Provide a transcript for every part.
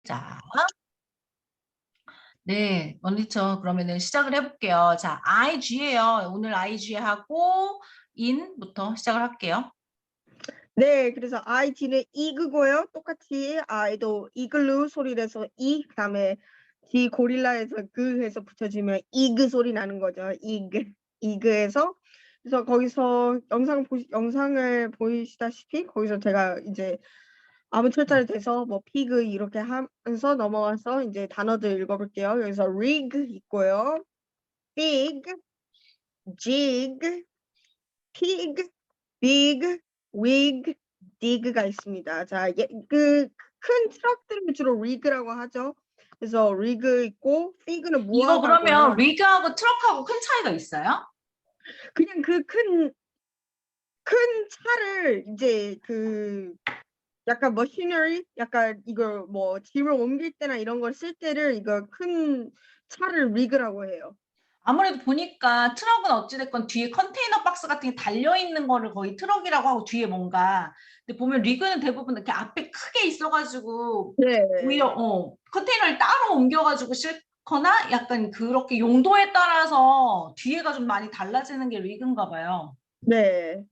자, 네, 원리처 그러면은 시작을 해볼게요. 자, IG예요. 오늘 IG 하고 in부터 시작을 할게요. 네, 그래서 IG는 이그고요. 똑같이 I도 이글루 소리라서 그다음에 G 고릴라에서 그 해서 붙여주면 이그 소리 나는 거죠. 이그에서 그래서 거기서 영상을 보이시다시피 거기서 제가 이제 아무 철자를 대서 뭐 피그 이렇게 하면서 넘어가서 이제 단어들 읽어볼게요. 여기서 rig 있고요. big, jig, pig, big, wig, dig가 있습니다. 자, 큰 트럭들을 주로 rig라고 하죠. 그래서 rig 있고 fig는 이거 무화과고요. 그러면 리그하고 트럭하고 큰 차이가 있어요? 그냥 그 큰 차를 이제 그 약간 머시너리 약간 이걸 뭐 짐을 옮길 때나 이런 걸 쓸 때를 이거 큰 차를 rig라고 해요. 아무래도 보니까 트럭은 어찌됐건 뒤에 컨테이너 박스 같은 게 달려있는 거를 거의 트럭이라고 하고 뒤에 뭔가 근데 보면 리그는 대부분 이렇게 앞에 크게 있어가지고 네. 오히려 컨테이너를 따로 옮겨가지고 싣거나 약간 그렇게 용도에 따라서 뒤에가 좀 많이 달라지는 게 리그인가 봐요. 네.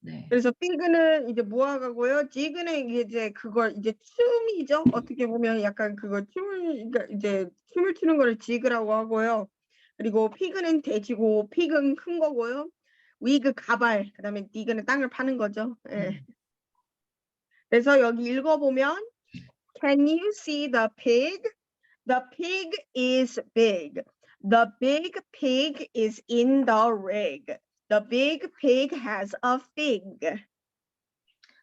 네. 그래서 삐그는 이제 무화과고요. 지그는 이제 그걸 이제 춤이죠. 어떻게 보면 약간 그거 그러니까 이제 춤을 추는 거를 지그라고 하고요. 그리고 피그는 돼지고 픽은 큰 거고요. 위그 가발, 그다음에 디그는 땅을 파는 거죠. 예. 그래서 여기 읽어보면 Can you see the pig? The pig is big. The big pig is in the rig. The big pig has a fig.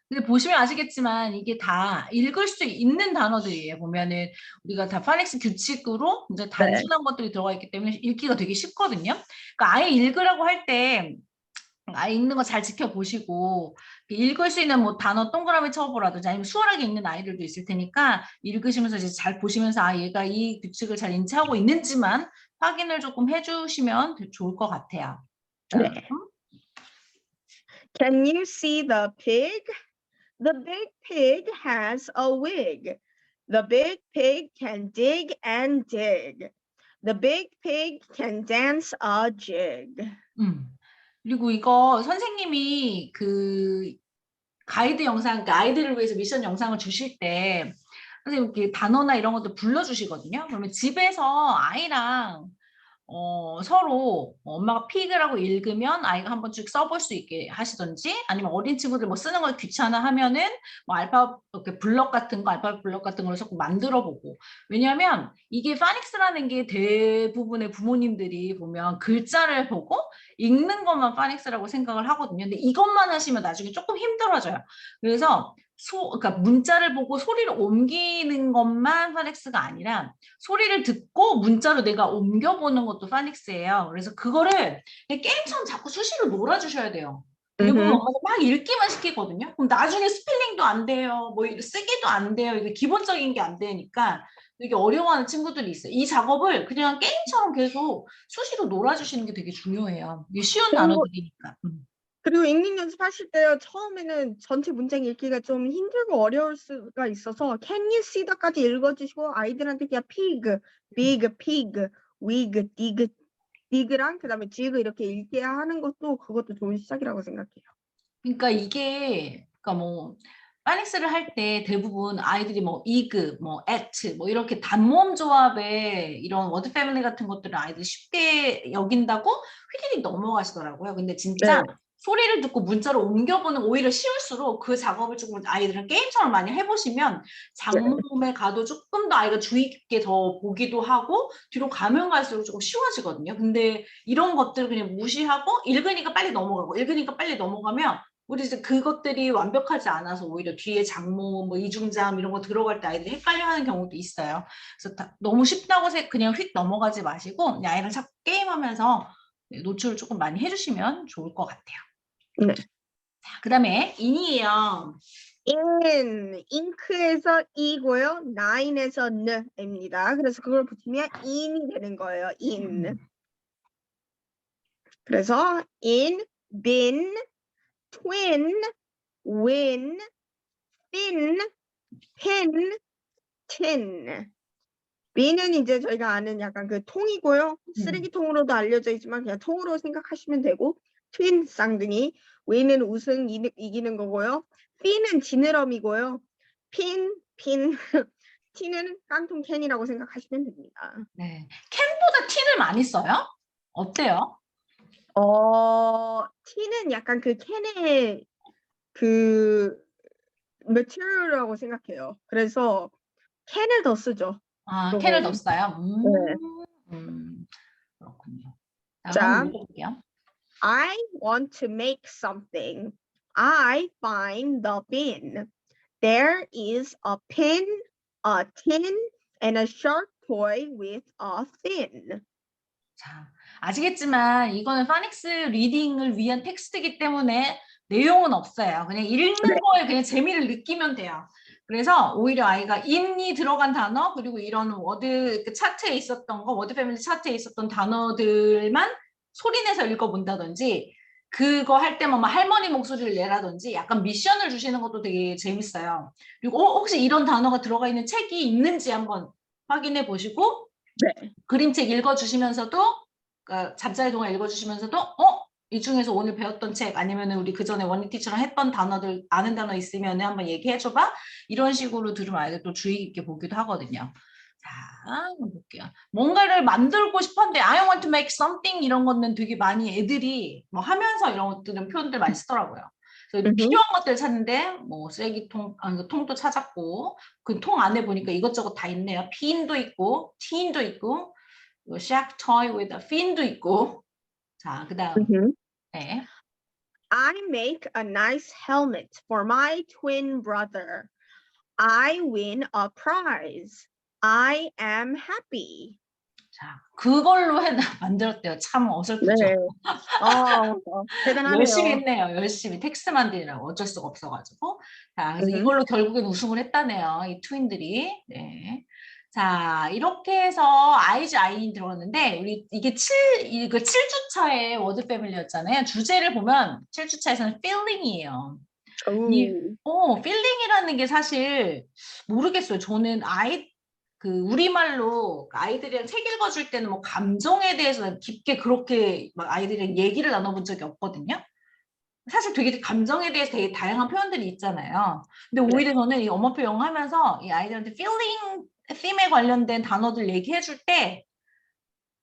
근데 보시면 아시겠지만 이게 다 읽을 수 있는 단어들이에요. 보면은 우리가 다 파닉스 규칙으로 이제 네. 단순한 것들이 들어가 있기 때문에 읽기가 되게 쉽거든요. 그러니까 아예 읽으라고 할 때 아예 읽는 거 잘 지켜보시고 읽을 수 있는 뭐 단어 동그라미 쳐보라든지 아니면 수월하게 읽는 아이들도 있을 테니까 읽으시면서 이제 잘 보시면서 아 얘가 이 규칙을 잘 인지하고 있는지만 확인을 조금 해주시면 좋을 것 같아요. 자, 네. Can you see the pig? The big pig has a wig. The big pig can dig and dig. The big pig can dance a jig. 그리고 이거 선생님이 그 가이드 영상, 그러니까 아이들을 위해서 미션 영상을 주실 때 선생님 이렇게 단어나 이런 것도 불러주시거든요. 그러면 집에서 아이랑 서로 엄마가 피그라고 읽으면 아이가 한번 쭉 써볼 수 있게 하시던지 아니면 어린 친구들 뭐 쓰는 걸 귀찮아 하면은 뭐 이렇게 블럭 같은 거, 알파벳 블럭 같은 걸 자꾸 만들어 보고. 왜냐하면 이게 파닉스라는 게 대부분의 부모님들이 보면 글자를 보고 읽는 것만 파닉스라고 생각을 하거든요. 근데 이것만 하시면 나중에 조금 힘들어져요. 그래서 그러니까 문자를 보고 소리를 옮기는 것만 파닉스가 아니라 소리를 듣고 문자로 내가 옮겨보는 것도 파닉스예요. 그래서 그거를 게임처럼 자꾸 수시로 놀아주셔야 돼요. 대부분 엄마가 막 읽기만 시키거든요. 그럼 나중에 스펠링도 안 돼요. 뭐 쓰기도 안 돼요. 이게 기본적인 게 안 되니까 되게 어려워하는 친구들이 있어요. 이 작업을 그냥 게임처럼 계속 수시로 놀아주시는 게 되게 중요해요. 이게 쉬운 단어들이니까. 그리고 읽는 연습하실 때요. 처음에는 전체 문장 읽기가 좀 힘들고 어려울 수가 있어서 Can you see the까지 읽어주시고 아이들한테 그냥 pig, big, pig, wig, dig랑 그다음에 jig 이렇게 읽게 하는 것도 그것도 좋은 시작이라고 생각해요. 그러니까 이게 그러니까 뭐 파닉스를 할 때 대부분 아이들이 뭐 이그, 뭐 at 뭐 이렇게 단모음 조합의 이런 워드 패밀리 같은 것들을 아이들이 쉽게 여긴다고 휘리릭 넘어가시더라고요. 근데 진짜 네. 소리를 듣고 문자로 옮겨보는 오히려 쉬울수록 그 작업을 조금 아이들은 게임처럼 많이 해보시면 장모음에 가도 조금 더 아이가 주의 깊게 더 보기도 하고 뒤로 가면 갈수록 조금 쉬워지거든요. 근데 이런 것들을 그냥 무시하고 읽으니까 빨리 넘어가고 읽으니까 빨리 넘어가면 우리 이제 그것들이 완벽하지 않아서 오히려 뒤에 장모, 뭐 이중장 이런 거 들어갈 때 아이들이 헷갈려하는 경우도 있어요. 그래서 너무 쉽다고 그냥 휙 넘어가지 마시고 그냥 아이랑 자꾸 게임하면서 노출을 조금 많이 해주시면 좋을 것 같아요. 네. 자, 그다음에 인이에요. 잉크에서 이고요. nine에서 n입니다. 그래서 그걸 붙이면 in이 되는 거예요. in. 그래서 in, bin, twin, win, thin, pin, tin. bin은 이제 저희가 아는 약간 그 통이고요. 쓰레기통으로도 알려져 있지만 그냥 통으로 생각하시면 되고 tin 쌍둥이, win은 우승 이기는 거고요. fin은 지느러미고요. pin t는 깡통 캔이라고 생각하시면 됩니다. 네. 캔보다 tin을 많이 써요? 어때요? t는 약간 그 캔의 그 material이라고 생각해요. 그래서 캔을 더 쓰죠. 아, 캔을 더 요거는. 써요? 네. 그렇군요. 다음 자, 한번 읽어볼게요. I want to make something. I find the bin. There is a pin, a tin, and a shark toy with a fin. 자, 아시겠지만 이거는 파닉스 리딩을 위한 텍스트이기 때문에 내용은 없어요. 그냥 읽는 네. 거에 그냥 재미를 느끼면 돼요. 그래서 오히려 아이가 in이 들어간 단어 그리고 이런 워드 그 차트에 있었던 거, 워드 패밀리 차트에 있었던 단어들만 소리내서 읽어본다든지 그거 할 때만 막 할머니 목소리를 내라든지 약간 미션을 주시는 것도 되게 재밌어요. 그리고 혹시 이런 단어가 들어가 있는 책이 있는지 한번 확인해 보시고 네. 그림책 읽어주시면서도 잠자리 동안 읽어주시면서도 이 중에서 오늘 배웠던 책 아니면 우리 그 전에 원니 티처랑 했던 단어들 아는 단어 있으면 한번 얘기해줘봐 이런 식으로 들으면 아이들 또 주의 깊게 보기도 하거든요. 자, 한번 볼게요. 뭔가를 만들고 싶은데 I want to make something 이런 거는 되게 많이 애들이 뭐 하면서 이런 것들은 표현들 많이 쓰더라고요. 그래서 필요한 것들 찾는데 뭐 쓰레기통, 통도 찾았고 그 통 안에 보니까 이것저것 다 있네요. 핀도 있고 티인도 있고 shark toy with a fin도 있고 자, 그 다음 네. I make a nice helmet for my twin brother. I win a prize. I am happy. 자, 그걸로 만들었대요. 참 네. 어설프죠. 대단하네요. 열심히 했네요. 열심히 텍스트 만들느라고 어쩔 수가 없어가지고. 자, 그래서 이걸로 결국엔 우승을 했다네요. 이 트윈들이. 네. 자, 이렇게 해서 아이즈 아이인 들어갔는데 우리 이게 7주차의 워드 패밀리였잖아요. 주제를 보면 7주차에서는 feeling이에요. feeling이라는 게 사실 모르겠어요. 저는 우리말로 아이들이랑 책 읽어줄 때는 뭐 감정에 대해서 깊게 그렇게 막 아이들이랑 얘기를 나눠본 적이 없거든요. 사실 되게 감정에 대해서 되게 다양한 표현들이 있잖아요. 근데 오히려 저는 이 엄마표 영어 하면서 이 아이들한테 feeling theme에 관련된 단어들 얘기해 줄 때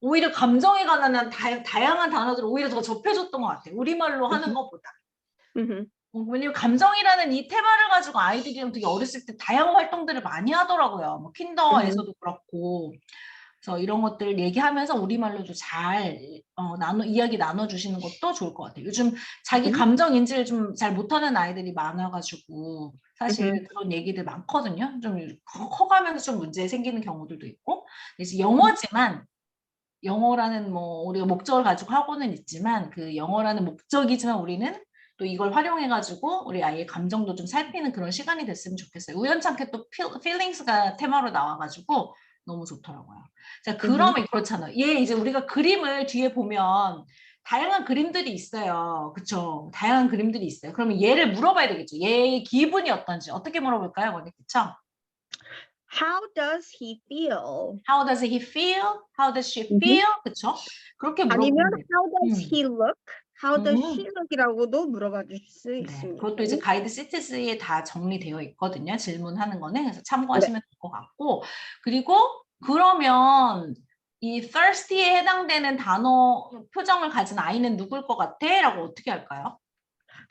오히려 감정에 관한 다양한 단어들을 오히려 더 접해줬던 것 같아요. 우리말로 하는 것보다. 왜냐면 감정이라는 이 테마를 가지고 아이들이랑 되게 어렸을 때 다양한 활동들을 많이 하더라고요. 뭐 킨더에서도 그렇고. 그래서 이런 것들을 얘기하면서 우리말로도 잘 이야기 나눠주시는 것도 좋을 것 같아요. 요즘 자기 감정 인지를 좀 잘 못하는 아이들이 많아가지고 사실 그런 얘기들 많거든요. 좀 커가면서 좀 문제 생기는 경우들도 있고. 그래서 영어지만 영어라는 뭐 우리가 목적을 가지고 하고는 있지만 그 영어라는 목적이지만 우리는 또 이걸 활용해가지고 우리 아이의 감정도 좀 살피는 그런 시간이 됐으면 좋겠어요. 우연찮게 또 feelings가 테마로 나와가지고 너무 좋더라고요. 자, 그러면 그렇잖아요. 얘 이제 우리가 그림을 뒤에 보면 다양한 그림들이 있어요. 그쵸? 다양한 그림들이 있어요. 그러면 얘를 물어봐야 되겠죠. 얘의 기분이 어떤지. 어떻게 물어볼까요? 언니? 그쵸? How does he feel? How does he feel? How does she feel? 그쵸? 그렇게 아니면 물어보면 돼요. How does he look? How does she look이라고도 물어봐 주실 수 네, 있습니다. 그것도 이제 가이드 시트스에 다 정리되어 있거든요. 질문하는 거는. 그래서 참고하시면 될 것 같고. 그리고 그러면 이 thirsty에 해당되는 단어 표정을 가진 아이는 누굴 것 같아? 라고 어떻게 할까요?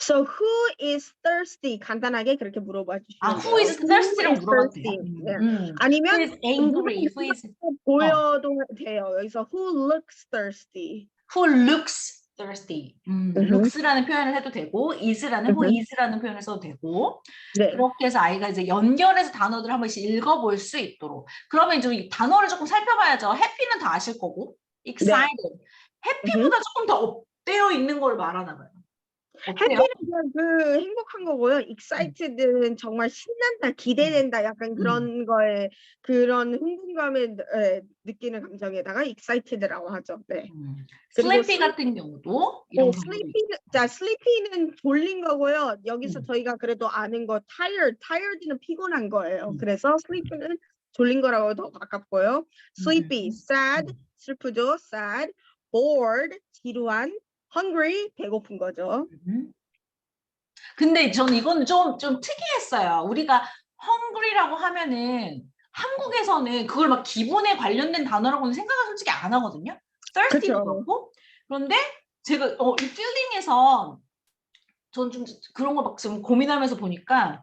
So who is thirsty? 간단하게 그렇게 물어봐 주시면 돼요. who is thirsty라고 Who is 물어봐도 돼요. thirsty? 네. who 아니면 is angry? 눈을 보여도 돼요. 여기서 who looks thirsty? who looks thirsty. looks라는 표현을 해도 되고 who is라는 표현을 써도 되고 네. 그렇게 해서 아이가 이제 연결해서 단어들을 한 번씩 읽어볼 수 있도록 그러면 이제 이 단어를 조금 살펴봐야죠. happy는 다 아실 거고 excited. happy보다 조금 더 업되어 있는 걸 말하나 봐요. 어때요? 해피는 그 행복한 거고요. excited는 정말 신난다, 기대된다, 약간 그런 거에 그런 흥분감을 느끼는 감정에다가 excited라고 하죠. 네. sleepy 같은 경우도 이런 경우도 sleepy는, 자, sleepy는 졸린 거고요. 여기서 저희가 그래도 아는 거 tired는 피곤한 거예요. 그래서 sleepy는 졸린 거라고 더 가깝고요. sleepy, 음. sad, 슬프죠. sad, bored, 지루한, hungry, 배고픈 거죠. 음. 근데 저는 이건 좀 특이했어요. 우리가 hungry라고 하면은 한국에서는 그걸 막 기분에 관련된 단어라고는 생각을 솔직히 안 하거든요. thirsty도 그쵸. 그렇고. 그런데 제가 이 필링에서 전 좀 그런 거 막 지금 고민하면서 보니까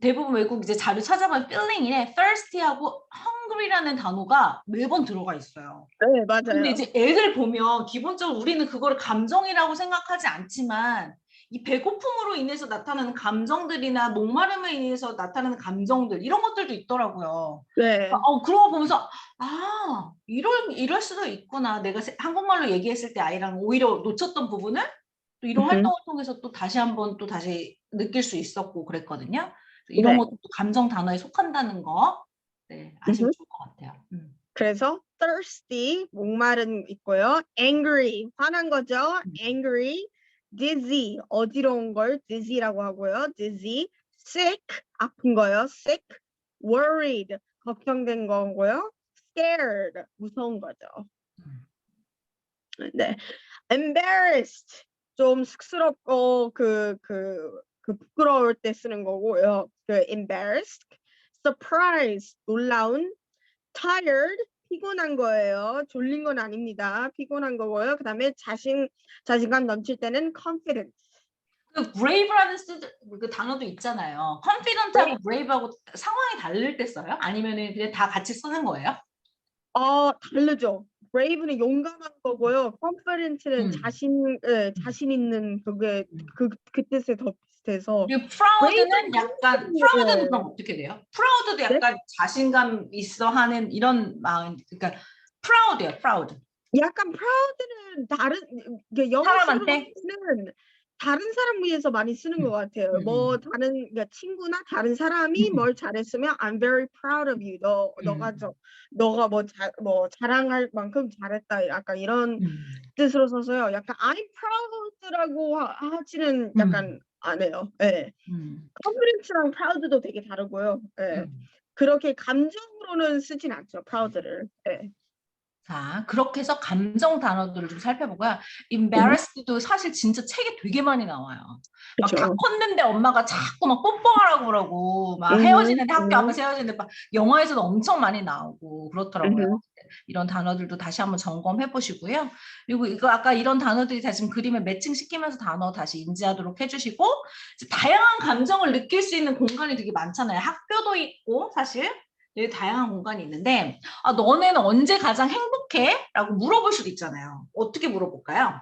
대부분 외국 이제 자료 찾아보면 feeling에 thirsty하고 hungry라는 단어가 매번 들어가 있어요. 네, 근데 맞아요. 이제 애들 보면 기본적으로 우리는 그거를 감정이라고 생각하지 않지만 이 배고픔으로 인해서 나타나는 감정들이나 목마름에 인해서 나타나는 감정들 이런 것들도 있더라고요. 네. 그런 거 보면서 이럴 수도 있구나. 내가 한국말로 얘기했을 때 아이랑 오히려 놓쳤던 부분을 또 이런 음흠. 활동을 통해서 또 다시 한번 또 다시 느낄 수 있었고 그랬거든요. 이런 네. 것도 또 감정 단어에 속한다는 거 네, 아시면 음흠. 좋을 것 같아요. 그래서 thirsty, 목마른 있고요. angry, 화난 거죠. 음. angry, dizzy, 어지러운 걸 dizzy라고 하고요. dizzy, sick, 아픈 거요. sick, worried, 걱정된 거고요. scared, 무서운 거죠. 음. 네. embarrassed, 좀 쑥스럽고 부끄러울 때 쓰는 거고요. embarrassed, surprised, 놀라운, tired, 피곤한 거예요. 졸린 건 아닙니다. 피곤한 거고요. 그다음에 자신감 넘칠 때는 confident. 그 brave라는 그 단어도 있잖아요. confident하고 brave하고 상황이 다를 때 써요? 아니면은 그냥 다 같이 쓰는 거예요? 다르죠. brave는 용감한 거고요. confident는 자신 있는 그게 음. 그 뜻에 더 비슷해서 그리고 brave는 proud는 그럼 어떻게 돼요? proud도 네? 약간 자신감 있어 하는 이런 마음, 그러니까 proud요, proud. 약간 proud는 다른 이게 영어식으로 사람한테? 하면은 다른 사람 위해서 많이 쓰는 것 음, 같아요. 뭐 다른 그러니까 친구나 다른 사람이 음, 뭘 잘했으면 I'm very proud of you. 음, 너가 뭐 자랑할 만큼 잘했다. 약간 이런 음, 뜻으로 써서요. 약간 I'm proud라고 하지는 음, 약간 안 해요. 예. 음, confidence랑 proud도 되게 다르고요. 예. 음. 그렇게 감정으로는 쓰진 않죠. proud를. 예. 자, 그렇게 해서 감정 단어들을 좀 살펴보고요. 음, embarrassed도 사실 진짜 책에 되게 많이 나와요. 막 다 그쵸. 컸는데 엄마가 자꾸 막 뽀뽀하라고 그러고, 막 음, 헤어지는데 학교 음, 앞에서 헤어지는데 막 영화에서도 엄청 많이 나오고 그렇더라고요. 음. 이런 단어들도 다시 한번 점검해 보시고요. 그리고 이거 아까 이런 단어들이 다 지금 그림에 매칭시키면서 단어 다시 인지하도록 해주시고, 다양한 감정을 느낄 수 있는 공간이 되게 많잖아요. 학교도 있고, 사실. 되게 다양한 공간이 있는데, 너네는 언제 가장 행복해? 라고 물어볼 수도 있잖아요. 어떻게 물어볼까요?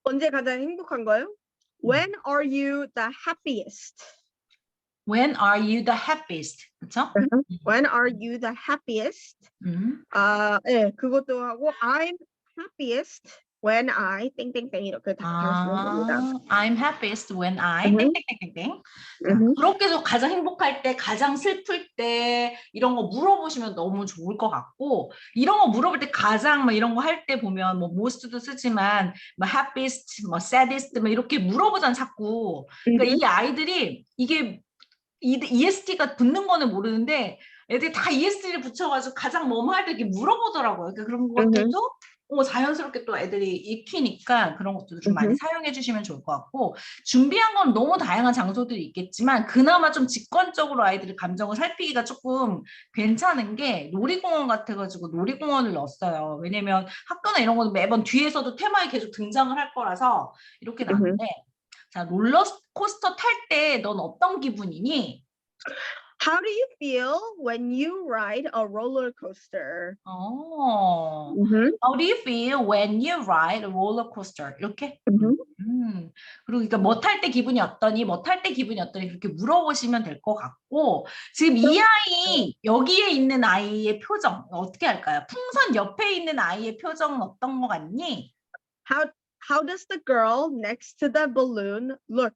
언제 가장 행복한 거요? When are you the happiest? When are you the happiest? 그쵸? When are you the happiest? 음. 네, 그것도 하고 I'm happiest when I 땡땡땡 이렇게 다 하시면 됩니다. I'm happiest when I 음, 땡땡땡땡땡. 자, 음, 그렇게 해서 가장 행복할 때, 가장 슬플 때 이런 거 물어보시면 너무 좋을 것 같고 이런 거 물어볼 때 가장 뭐 이런 거 할 때 보면 뭐 most도 쓰지만 뭐 happiest, 뭐 saddest 뭐 이렇게 물어보잖아 자꾸. 그러니까 이 아이들이 이게 EST가 붙는 거는 모르는데 애들이 다 EST를 붙여가지고 가장 뭐뭐 할 때 이렇게 물어보더라고요. 그러니까 그런 음, 것들도 자연스럽게 또 애들이 익히니까 그런 것들도 좀 많이 음. 사용해 주시면 좋을 것 같고 준비한 건 너무 다양한 장소들이 있겠지만 그나마 좀 직관적으로 아이들의 감정을 살피기가 조금 괜찮은 게 놀이공원 같아가지고 놀이공원을 넣었어요. 왜냐면 학교나 이런 거는 매번 뒤에서도 테마에 계속 등장을 할 거라서 이렇게 놨는데 자, 롤러코스터 탈 때 넌 어떤 기분이니? How do you feel when you ride a roller coaster? 어, 음, How do you feel when you ride a roller coaster? 이렇게? 음, 그리고 그러니까 뭐 탈 때 기분이 어떠니? 뭐 탈 때 기분이 어떠니? 그렇게 물어보시면 될 것 같고 지금 이 아이 여기에 있는 아이의 표정 어떻게 할까요? 풍선 옆에 있는 아이의 표정은 어떤 거 같니? How how does the girl next to the balloon look?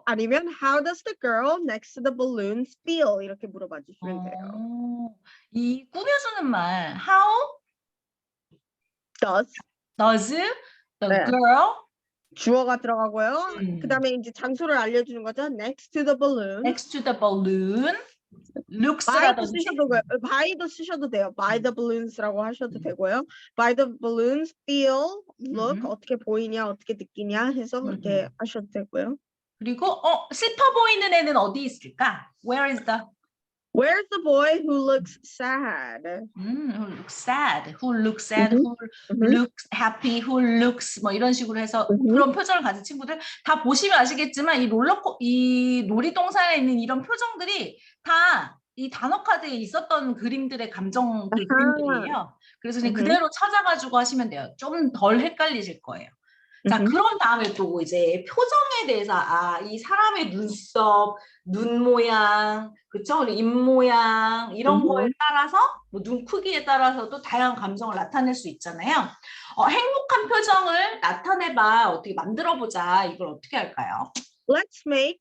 아니면 how does the girl next to the balloons feel? 이렇게 물어봐 주시면 돼요. 이 꾸며주는 말 How Does. does the 네. girl 주어가 들어가고요. 그다음에 이제 장소를 알려주는 거죠. Next to the balloon. next to the balloon by도 looks라든지 쓰셔도 돼요. by the balloons라고 하셔도 되고요. by the balloons feel, look 어떻게 보이냐, 어떻게 느끼냐 해서 그렇게 하셔도 되고요. 그리고 슬퍼 보이는 애는 어디 있을까? Where is the Where's the boy who looks sad? who looks sad, who looks sad, who looks happy, who looks 뭐 이런 식으로 해서 그런 표정을 가진 친구들 다 보시면 아시겠지만 이 놀이동산에 있는 이런 표정들이 다 이 단어 카드에 있었던 그림들의 감정들 그림들이에요. 그래서 그냥 그대로 찾아가지고 하시면 돼요. 좀 덜 헷갈리실 거예요. 자, 그런 다음에 또 이제 표정에 대해서 이 사람의 눈썹, 눈 모양, 그쵸? 그리고 입 모양 이런 거에 따라서 뭐 눈 크기에 따라서도 다양한 감정을 나타낼 수 있잖아요. 행복한 표정을 나타내봐. 어떻게 만들어 보자. 이걸 어떻게 할까요? Let's make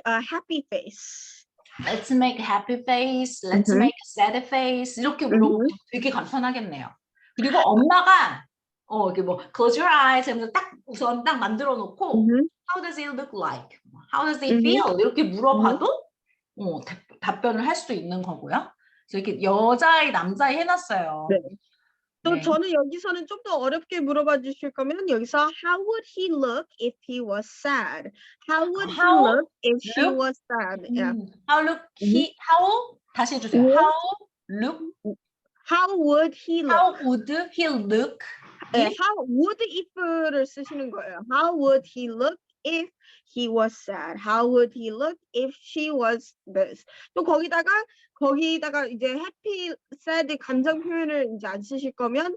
a happy face. Let's make a happy face. Let's make a sad face. 이렇게 물어보면 되게 간편하겠네요. 그리고 엄마가 이렇게 뭐 close your eyes 하면서 우선 딱 만들어 놓고 How does it look like? How does it feel? 이렇게 물어봐도 답변을 할 수도 있는 거고요. 그래서 이렇게 여자아이, 남자아이 해놨어요. 네. 또 네. 저는 여기서는 좀 더 어렵게 물어봐 주실 거면 여기서 How would he look if he was sad? How would he look if she was sad? Yeah. How 다시 해주세요. How would he look? How would he look? 네, how would if를 쓰시는 거예요. How would he look if he was sad? How would he look if she was this? 또 거기다가 이제 happy, sad 감정 표현을 이제 안 쓰실 거면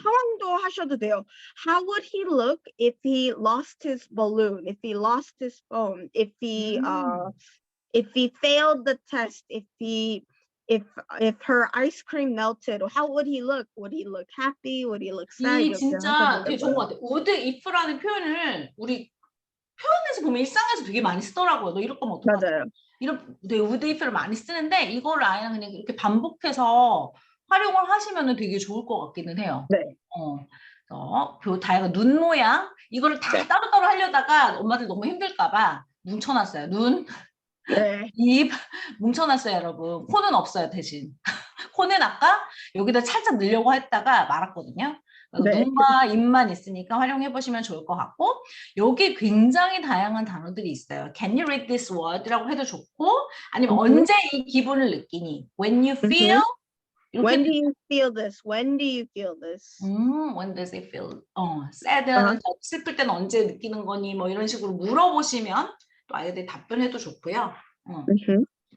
상황도 하셔도 돼요. How would he look if he lost his balloon? If he lost his phone? If he failed the test? If her ice cream melted, how would he look? Would he look happy? Would he look sad? 이 진짜 되게 좋은 것 같아요. would if라는 표현을 우리 표현에서 보면 일상에서 되게 많이 쓰더라고요. 너 이럴 거면 어떡하지? 맞아요. 이런 would if를 많이 쓰는데 이거를 아예 그냥 이렇게 반복해서 활용을 하시면 되게 좋을 것 같기는 해요. 네. 다양한 눈 모양 이거를 다 따로따로 하려다가 엄마들 너무 힘들까봐 뭉쳐놨어요. 눈, 네. 입 뭉쳐놨어요, 여러분. 코는 없어요, 대신. 코는 아까 여기다 살짝 넣으려고 했다가 말았거든요. 네. 눈과 입만 있으니까 활용해 보시면 좋을 것 같고 여기 굉장히 다양한 단어들이 있어요. Can you read this word라고 해도 좋고 아니면 언제 이 기분을 느끼니? When you feel When do you feel this? When do you feel this? When does it feel? sad, 슬플 때는 언제 느끼는 거니? 뭐 이런 식으로 물어보시면 또 아이들이 답변해도 좋고요.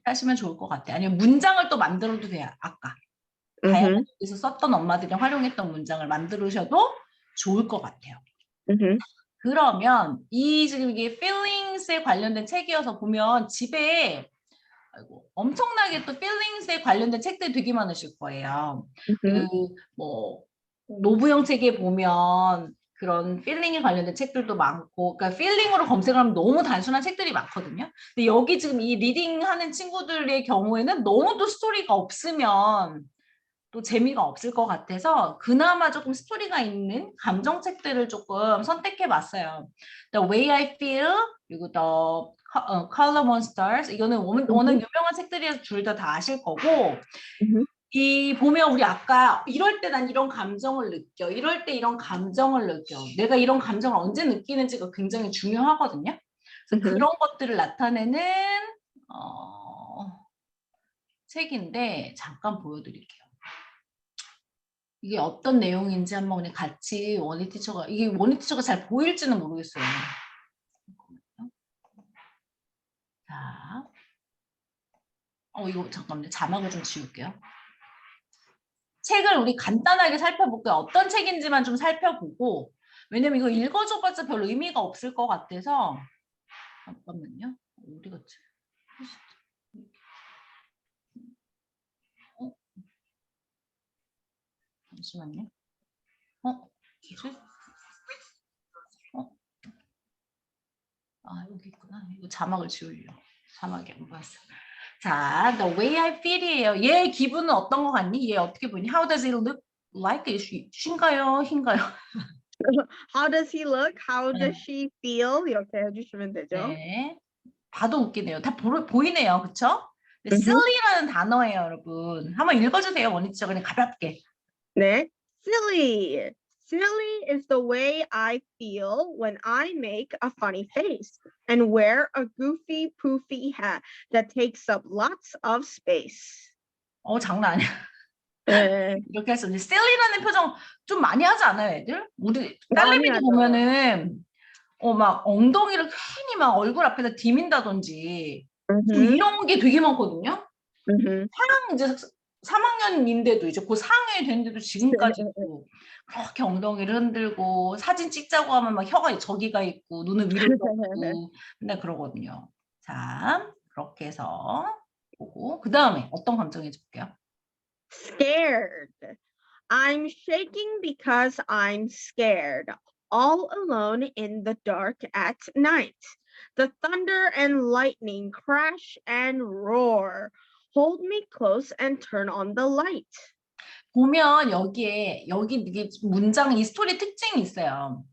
하시면 좋을 것 같아요. 아니면 문장을 또 만들어도 돼요. 아까 다양한 여기서 썼던 엄마들이 활용했던 문장을 만들으셔도 좋을 것 같아요. 그러면 지금 이게 feelings에 관련된 책이어서 보면 집에 엄청나게 또 feelings에 관련된 책들이 되게 많으실 거예요. 뭐 노부영 책에 보면 그런 feeling에 관련된 책들도 많고, 그러니까 feeling으로 검색하면 너무 단순한 책들이 많거든요. 근데 여기 지금 이 리딩하는 친구들의 경우에는 너무 또 스토리가 없으면 또 재미가 없을 것 같아서 그나마 조금 스토리가 있는 감정책들을 조금 선택해봤어요. The Way I Feel 그리고 The Color Monsters 이거는 워낙 유명한 책들이라서 둘 다 아실 거고 이 보면 우리 아까 이럴 때 난 이런 감정을 느껴 이럴 때 이런 감정을 느껴 내가 이런 감정을 언제 느끼는지가 굉장히 중요하거든요. 그래서 그런 것들을 나타내는 책인데 잠깐 보여드릴게요. 이게 어떤 내용인지 한번 그냥 같이 이게 원희 티처가 잘 보일지는 모르겠어요. 자, 이거 잠깐만요. 자막을 좀 지울게요. 책을 우리 간단하게 살펴볼게요. 어떤 책인지만 좀 살펴보고 왜냐면 이거 읽어줘봤자 별 의미가 없을 것 같아서 잠깐만요. 어디 갔지? 잠시만요. 뭐지? 여기 있구나. 이거 자막을 지우려. 자막이 안 보였어. 자, The Way I Feel이에요. 얘 기분은 어떤 거 같니? 얘 어떻게 보니? How does it look like? 쉰가요? 흰가요? How does he look? How does she feel? 이렇게 해주시면 되죠. 네. 봐도 웃기네요. 다 보이네요. 그쵸? 근데 silly라는 단어예요, 여러분. 한번 읽어주세요, 원희치가 그냥 가볍게. 네. Silly. Silly is the way I feel when I make a funny face and wear a goofy poofy hat that takes up lots of space. 장난 아니야. 네. 이렇게 해서 이제 silly라는 표정 좀 많이 하지 않아요, 애들? 우리 많이 딸내미도 하죠. 보면은 막 엉덩이를 괜히 막 얼굴 앞에다 디민다든지 좀 이런 게 되게 많거든요. 이제 3학년인데도 이제 그 4학년이 됐는데도 지금까지도 그렇게 엉덩이를 흔들고 사진 찍자고 하면 막 혀가 저기가 있고 눈을 위로 떠고 맨날 그러거든요. 자, 그렇게 해서 보고 그 다음에 어떤 감정인지 볼게요. Scared. I'm shaking because I'm scared. All alone in the dark at night. The thunder and lightning crash and roar. Hold me close and turn on the light. 보면 여기 이게 문장 이 스토리 특징이 있어요.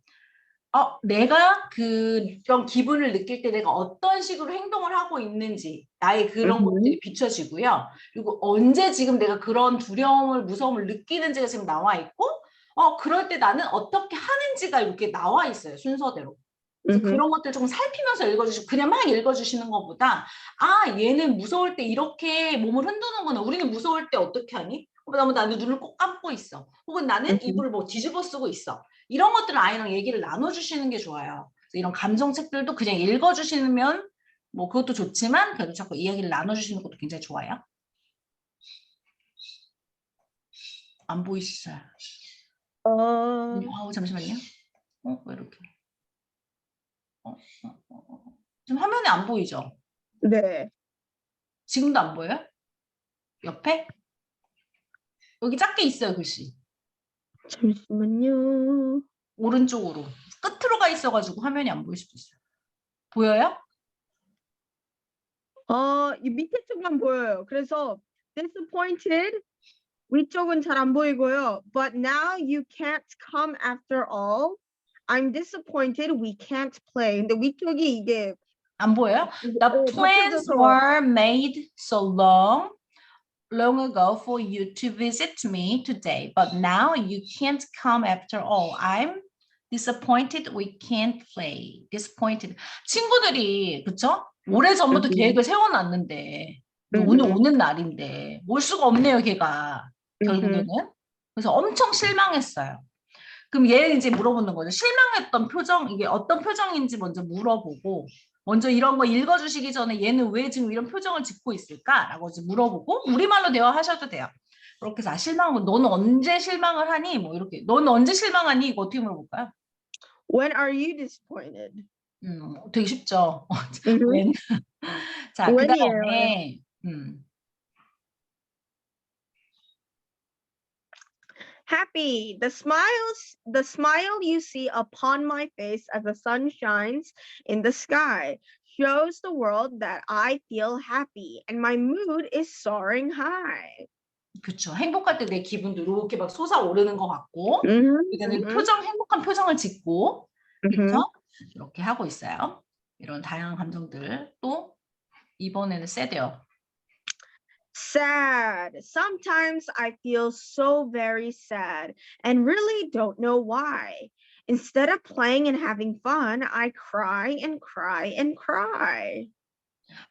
내가 그런 기분을 느낄 때 내가 어떤 식으로 행동을 하고 있는지 나의 그런 것들이 비춰지고요. 그리고 언제 지금 내가 그런 두려움을 무서움을 느끼는지가 지금 나와 있고 그럴 때 나는 어떻게 하는지가 이렇게 나와 있어요. 순서대로. 그래서 그런 것들 좀 살피면서 읽어주시고 그냥 막 읽어주시는 것보다 얘는 무서울 때 이렇게 몸을 흔드는구나. 우리는 무서울 때 어떻게 하니? 나는 눈을 꼭 감고 있어. 혹은 나는 이불을 뭐 뒤집어 쓰고 있어. 이런 것들을 아이랑 얘기를 나눠주시는 게 좋아요. 그래서 이런 감정책들도 그냥 읽어주시면 뭐 그것도 좋지만 그래도 자꾸 이야기를 나눠주시는 것도 굉장히 좋아요. 안 보이시죠? 잠시만요. 왜 이렇게? 지금 화면에 안 보이죠? 네. 지금도 안 보여요? 옆에? 여기 작게 있어요, 글씨. 잠시만요. 오른쪽으로. 끝으로 가 있어가지고 화면이 안 보일 수도 있어요. 보여요? 이 밑에 쪽만 보여요. 그래서 disappointed 위쪽은 잘 안 보이고요. But now you can't come after all. I'm disappointed we can't play. 근데 위쪽이 이게 안 보여요? The plans 덮여져서 were made so long ago for you to visit me today, but now you can't come after all. I'm disappointed we can't play. Disappointed. 친구들이 그쵸? 오래전부터 계획을 세워놨는데 오늘 오는 날인데 올 수가 없네요, 걔가. 결국에는. 그래서 엄청 실망했어요. 그럼 얘는 이제 물어보는 거죠. 실망했던 표정, 이게 어떤 표정인지 먼저 물어보고 먼저 이런 거 읽어주시기 전에 얘는 왜 지금 이런 표정을 짓고 있을까라고 이제 물어보고 우리말로 대화하셔도 돼요. 그렇게 해서 실망하고 너는 언제 실망을 하니? 뭐 이렇게 너는 언제 실망하니? 이거 어떻게 물어볼까요? When are you disappointed? 되게 쉽죠. when. 자, 그 when이에요. 다음에 Happy. The smile you see upon my face as the sun shines in the sky shows the world that I feel happy and my mood is soaring high. 그렇죠. 행복할 때 내 기분도 이렇게 막 솟아오르는 것 같고 그다음에 행복한 표정을 짓고 그렇죠? 이렇게 하고 있어요. 이런 다양한 감정들 또 이번에는 sad요. Sad. Sometimes I feel so very sad and really don't know why. Instead of playing and having fun, I cry and cry and cry.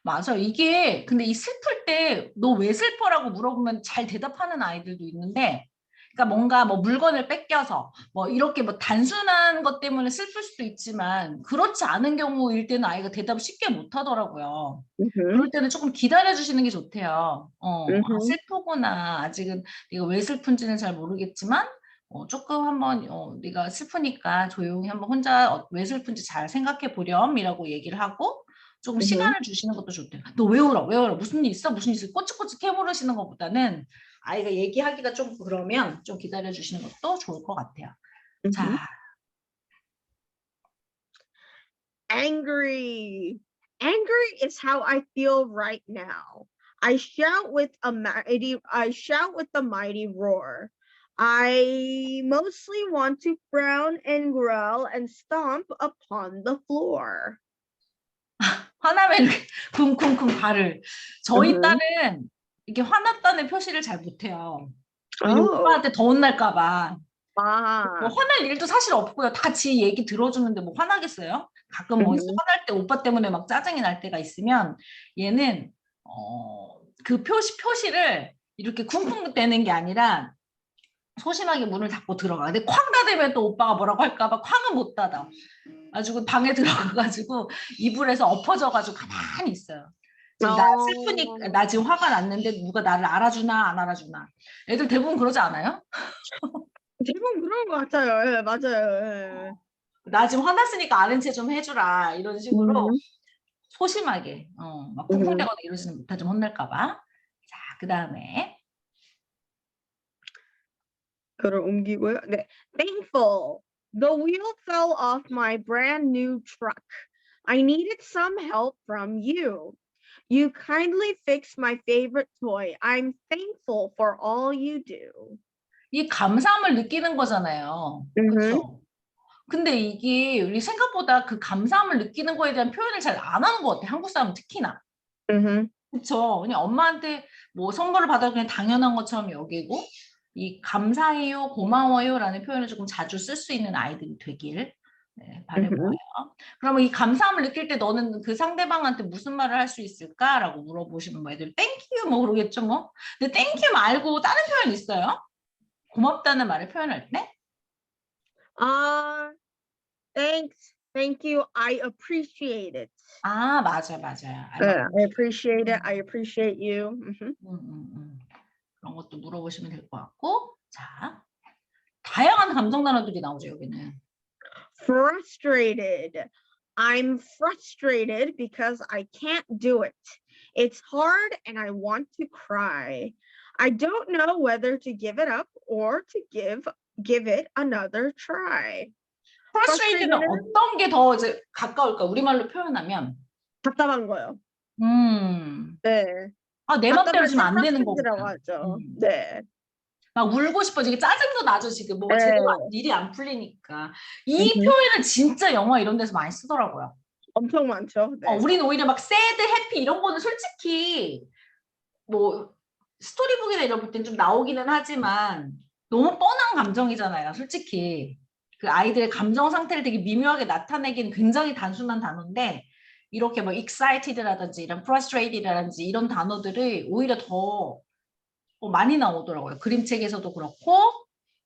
맞아. 이게 근데 이 슬플 때 너 왜 슬퍼라고 물어보면 잘 대답하는 아이들도 있는데 그러니까 뭔가 뭐 물건을 뺏겨서 뭐 이렇게 뭐 단순한 것 때문에 슬플 수도 있지만 그렇지 않은 경우일 때는 아이가 대답을 쉽게 못 하더라고요. 그럴 때는 조금 기다려 주시는 게 좋대요. 슬프구나. 아직은 네가 왜 슬픈지는 잘 모르겠지만 조금 한번 네가 슬프니까 조용히 한번 혼자 왜 슬픈지 잘 생각해 보렴이라고 얘기를 하고 조금 시간을 주시는 것도 좋대요. 너 왜 울어? 왜 울어? 무슨 일 있어? 무슨 일 있어? 꼬치꼬치 캐물으시는 것보다는 아이가 얘기하기가 좀 그러면 좀 기다려 주시는 것도 좋을 것 같아요. 자. Angry. Angry is how I feel right now. I shout with the mighty roar. I mostly want to frown and growl and stomp upon the floor. 화나면 이렇게 쿵쿵쿵 발을. 저희 음. 딸은 이렇게 화났다는 표시를 잘 못해요. 왜냐면 어. 오빠한테 더 혼날까 봐. 뭐 아. 화날 일도 사실 없고요. 다 지 얘기 들어주는데 뭐 화나겠어요? 가끔 뭐 음. 화날 때 오빠 때문에 막 짜증이 날 때가 있으면 얘는 그 표시를 이렇게 쿵쿵 대는 게 아니라 소심하게 문을 닫고 들어가. 근데 쾅 닫으면 또 오빠가 뭐라고 할까 봐 쾅은 못 닫아. 가지고 방에 들어가가지고 이불에서 엎어져가지고 가만히 있어요. 지금 나 슬프니까, 나 지금 화가 났는데 누가 나를 알아주나 안 알아주나. 애들 대부분 그러지 않아요? 대부분 그런 것 같아요. 예, 맞아요. 예. 나 지금 화났으니까 아는 체 좀 해주라. 이런 식으로 음. 소심하게 막 음. 쿵쿵대거나 이러지는 못하 좀 혼날까 봐. 자, 그 다음에 그걸 옮기고요. 네. Thankful. The wheel fell off my brand new truck. I needed some help from you. You kindly fixed my favorite toy. I'm thankful for all you do. 이 감사함을 느끼는 거잖아요. 음. 그렇죠? 근데 이게 우리 생각보다 그 감사함을 느끼는 거에 대한 표현을 잘 안 하는 것 같아. 한국 사람은 특히나. 음. 그렇죠. 그냥 엄마한테 뭐 선물을 받아 그냥 당연한 것처럼 여기고 이 감사해요, 고마워요라는 표현을 조금 자주 쓸 수 있는 아이들이 되길 바라보아요. 음. 그러면 이 감사함을 느낄 때 너는 그 상대방한테 무슨 말을 할 수 있을까라고 물어보시면 뭐 애들 땡큐 뭐 그러겠죠 뭐. 근데 땡큐 말고 다른 표현 있어요? 고맙다는 말을 표현할 때? Thanks. Thank you. I appreciate it. 아, 맞아요, 맞아요. I appreciate it. I appreciate you. 그런 것도 물어보시면 될 것 같고. 자, 다양한 감정 단어들이 나오죠, 여기는. Frustrated. I'm frustrated because I can't do it. It's hard and I want to cry. I don't know whether to give it up or to give it another try. frustrated는 Frustrated는 어떤 게 더 이제 가까울까? 우리말로 표현하면. 답답한 거요. 음. 네. 아, 내 맘대로 답답할 지금 때 안 되는 frustrate라고 거구나. 하죠. 네. 막 울고 싶어. 지금 짜증도 나죠, 지금. 뭐가 제대로 네. 일이 안 풀리니까. 이 음흠. 표현은 진짜 영화 이런 데서 많이 쓰더라고요. 엄청 많죠. 네. 우리는 오히려 막 sad, happy 이런 거는 솔직히 뭐 스토리북이나 이런 볼 땐 좀 나오기는 하지만 너무 뻔한 감정이잖아요, 솔직히. 그 아이들의 감정 상태를 되게 미묘하게 나타내기는 굉장히 단순한 단어인데 이렇게 뭐 excited라든지 이런 frustrated라든지 이런 단어들이 오히려 더 많이 나오더라고요. 그림책에서도 그렇고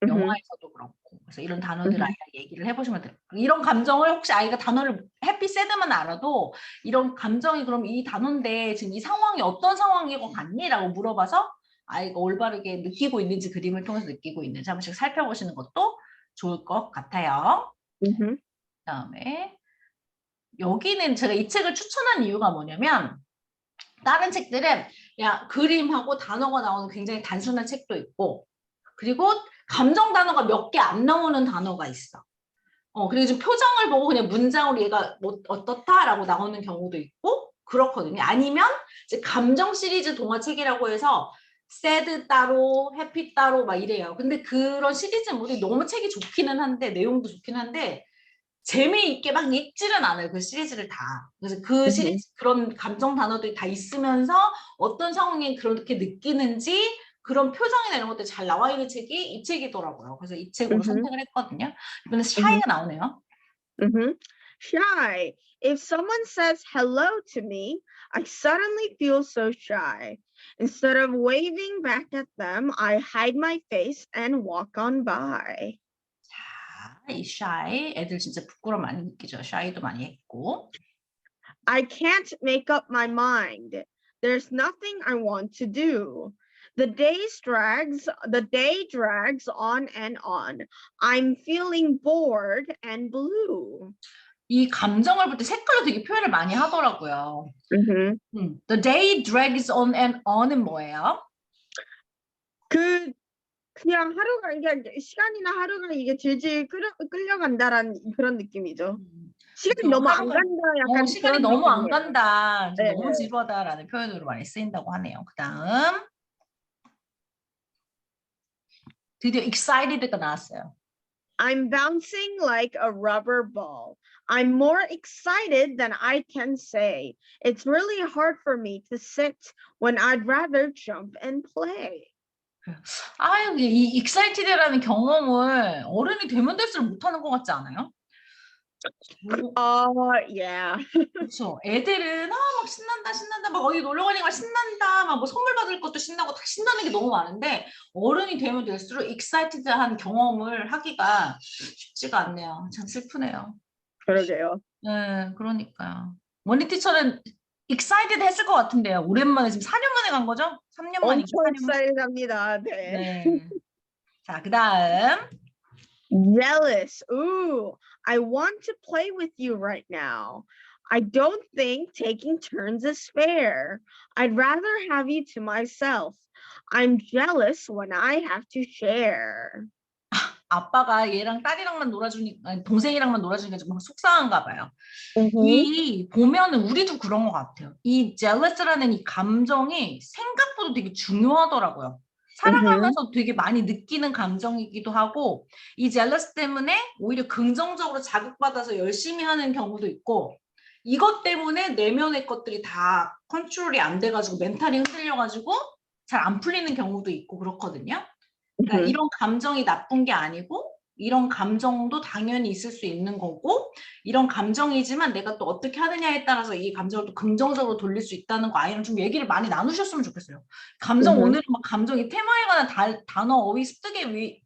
음흠. 영화에서도 그렇고. 그래서 이런 단어들 음흠. 아이가 얘기를 해보시면 돼요. 이런 감정을 혹시 아이가 단어를 해피, 새드만 알아도 이런 감정이 그럼 이 단어인데 지금 이 상황이 어떤 상황인 것 같니? 라고 물어봐서 아이가 올바르게 느끼고 있는지 그림을 통해서 느끼고 있는지 한 번씩 살펴보시는 것도 좋을 것 같아요. 음흠. 그다음에 여기는 제가 이 책을 추천한 이유가 뭐냐면 다른 책들은 그냥 그림하고 단어가 나오는 굉장히 단순한 책도 있고 그리고 감정 단어가 몇 개 안 나오는 단어가 있어. 그리고 지금 표정을 보고 그냥 문장으로 얘가 뭐 어떻다라고 나오는 경우도 있고 그렇거든요. 아니면 이제 감정 시리즈 동화책이라고 해서 sad 따로, happy 따로 막 이래요. 근데 그런 시리즈물이 너무 책이 좋기는 한데 내용도 좋긴 한데 재미있게 막 읽지는 않아요. 그 시리즈를 다. 그래서 그 음흠. 시리즈 그런 감정 단어들이 다 있으면서 어떤 상황에 그렇게 느끼는지 그런 표정이나 이런 것들이 잘 나와 있는 책이 이 책이더라고요. 그래서 이 책으로 음흠. 선택을 했거든요. 이번에 음흠. 샤이가 나오네요. Mm-hmm. Shy. If someone says hello to me, I suddenly feel so shy. Instead of waving back at them, I hide my face and walk on by. 자, 이 샤이 애들 진짜 부끄러움 많이 느끼죠. 샤이도 많이 했고. I can't make up my mind. There's nothing I want to do. The day drags on and on. I'm feeling bored and blue. 이 감정을 볼 때 색깔로 되게 표현을 많이 하더라고요. Mm-hmm. The day drags on and on은 뭐예요? 그냥 하루가 이게 시간이나 하루가 이게 질질 끌려간다라는 그런 느낌이죠. 시간이 그렇죠. 너무 안 하루가 간다 약간 시간이 그런 너무 안 느낌이에요. 간다. 네. 너무 지루하다라는 표현으로 많이 쓰인다고 하네요. 그다음 드디어 excited가 나왔어요. I'm bouncing like a rubber ball. I'm more excited than I can say. It's really hard for me to sit when I'd rather jump and play. 이 익사이티드라는 경험을 어른이 되면 될수록 못하는 것 같지 않아요? Yeah. 그렇죠. 애들은 막 신난다 신난다 막 어디 놀러 가니까 신난다 막 뭐 선물 받을 것도 신나고 다 신나는 게 너무 많은데 어른이 되면 될수록 익사이티드한 경험을 하기가 쉽지가 않네요. 참 슬프네요. 그러게요. 네, 그러니까요. 원리 티처는 익사이티드 했을 것 같은데요. 오랜만에 지금 4년 만에 간 거죠? 3년 만인가? 엄청 4년 만? excited-합니다. 네. 네. 자, 그다음 Jealous. Ooh, I want to play with you right now. I don't think taking turns is fair. I'd rather have you to myself. I'm jealous when I have to share. 아빠가 얘랑 딸이랑만 놀아주니까 아니, 동생이랑만 놀아주니까 좀 속상한가 봐요. Mm-hmm. 이 보면은 우리도 그런 것 같아요. 이 jealous라는 이 감정이 생각보다 되게 중요하더라고요. Mm-hmm. 살아가면서 되게 많이 느끼는 감정이기도 하고 이 jealous 때문에 오히려 긍정적으로 자극받아서 열심히 하는 경우도 있고 이것 때문에 내면의 것들이 다 컨트롤이 안 돼가지고 멘탈이 흔들려가지고 잘 안 풀리는 경우도 있고 그렇거든요. 그러니까 Mm-hmm. 이런 감정이 나쁜 게 아니고 이런 감정도 당연히 있을 수 있는 거고 이런 감정이지만 내가 또 어떻게 하느냐에 따라서 이 감정을 또 긍정적으로 돌릴 수 있다는 거 아이랑 좀 얘기를 많이 나누셨으면 좋겠어요. 감정 Mm-hmm. 오늘은 막 감정이 테마에 관한 단어 어휘 습득에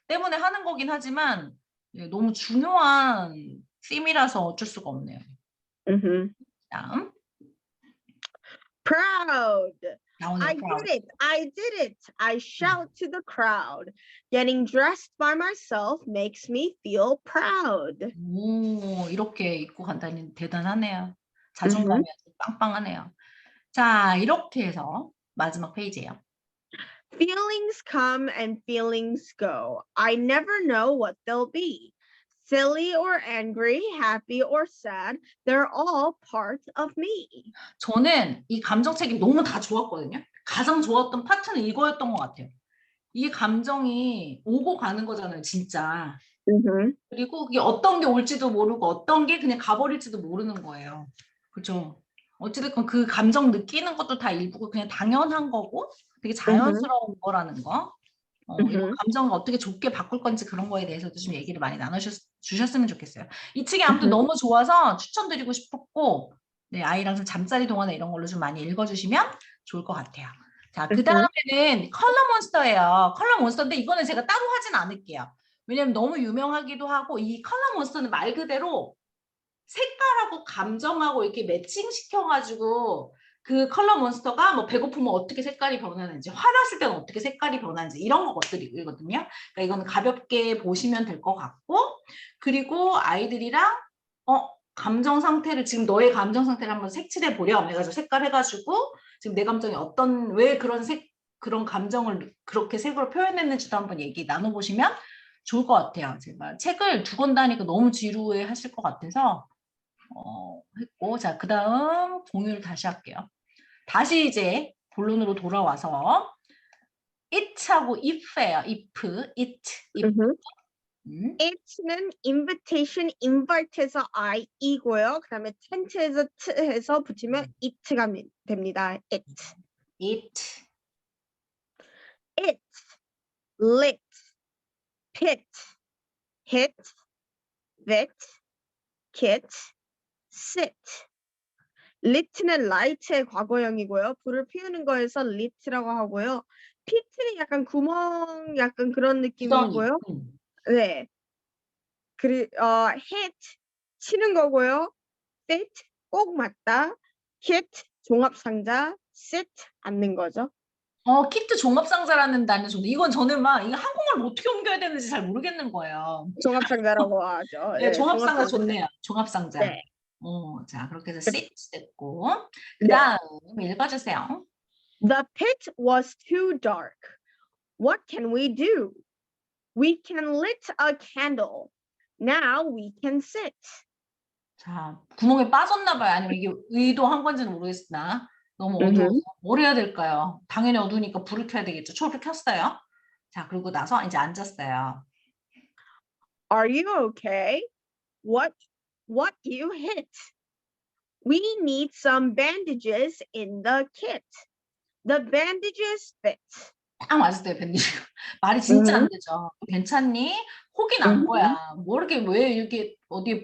때문에 하는 거긴 하지만 예, 너무 중요한 팀이라서 어쩔 수가 없네요. Mm-hmm. 다음 Proud. 나오네요. I proud. did it. I did it. I shout to the crowd. Getting dressed by myself makes me feel proud. 오, 이렇게 입고 간다니 대단하네요. Mm-hmm. 자존감이 아주 빵빵하네요. 자, 이렇게 해서 마지막 페이지예요. Feelings come and feelings go. I never know what they'll be. Silly or angry, happy or sad, they're all part of me. 저는 이 감정책이 너무 다 좋았거든요. 가장 좋았던 파트는 이거였던 것 같아요. 이 감정이 오고 가는 거잖아요, 진짜. Mm-hmm. 그리고 그게 어떤 게 올지도 모르고 어떤 게 그냥 가버릴지도 모르는 거예요. 그죠? 어찌됐건 그 감정 느끼는 것도 다 일부고 그냥 당연한 거고 되게 자연스러운 거라는 거. 이런 Mm-hmm. 감정을 어떻게 좋게 바꿀 건지 그런 거에 대해서도 좀 얘기를 많이 나눠주셨으면 좋겠어요. 이 책이 아무튼 Mm-hmm. 너무 좋아서 추천드리고 싶었고 네, 아이랑 좀 잠자리 동안에 이런 걸로 좀 많이 읽어주시면 좋을 것 같아요. 자, 그 Mm-hmm. 다음에는 컬러몬스터예요. 컬러몬스터인데 이거는 제가 따로 하진 않을게요. 왜냐면 너무 유명하기도 하고 이 컬러몬스터는 말 그대로 색깔하고 감정하고 이렇게 매칭시켜가지고 그 컬러 몬스터가 뭐 배고프면 어떻게 색깔이 변하는지 화났을 때는 어떻게 색깔이 변하는지 이런 것들이거든요. 그러니까 이거는 가볍게 보시면 될 것 같고 그리고 아이들이랑 감정 상태를 지금 너의 감정 상태를 한번 색칠해 보렴 해가지고 색깔 해가지고 지금 내 감정이 어떤 왜 그런 감정을 그렇게 색으로 표현했는지도 한번 얘기 나눠보시면 좋을 것 같아요. 제가 책을 2권 다니까 너무 지루해 하실 것 같아서 했고 자 그다음 공유를 다시 할게요. 다시 이제 본론으로 돌아와서 it하고 if예요. it. Mm-hmm. 음. It는 invitation, invite에서 I이고요. 그다음에 tent에서 t해서 붙이면 it가 됩니다. It. it. It. Lit. Pit. Hit. Vit. Kit. Sit. lit는 light의 과거형이고요. 불을 피우는 거에서 lit라고 하고요. pit는 약간 구멍 약간 그런 구덩이. 느낌이고요. 네. hit 치는 거고요. fit 꼭 맞다. kit 종합 상자. sit 앉는 거죠. 키트 종합상자라는 단어 좋네. 이건 저는 막 이거 한국말로 어떻게 옮겨야 되는지 잘 모르겠는 거예요. 종합 상자라고 하죠. 네, 네, 종합 종합상자 상자. 좋네요. 종합상자. 네. 자 그렇게 해서 sit 됐고 네. 그다음 읽어주세요. The pit was too dark. What can we do? We can lit a candle. Now we can sit. 자, 구멍에 빠졌나 봐요. 아니면 이게 의도한 건지는 모르겠으나 너무 어두워서 뭘 해야 될까요? 당연히 어두우니까 불을 켜야 되겠죠. 초를 켰어요. 자, 그리고 나서 이제 앉았어요. Are you okay? What you hit? We need some bandages in the kit. The bandages fit. 딱 맞았어요, 밴디가. 말이 진짜 안 음, 되죠. 괜찮니? 혹이 난 음, 거야. 뭐 이렇게 왜 이렇게 어디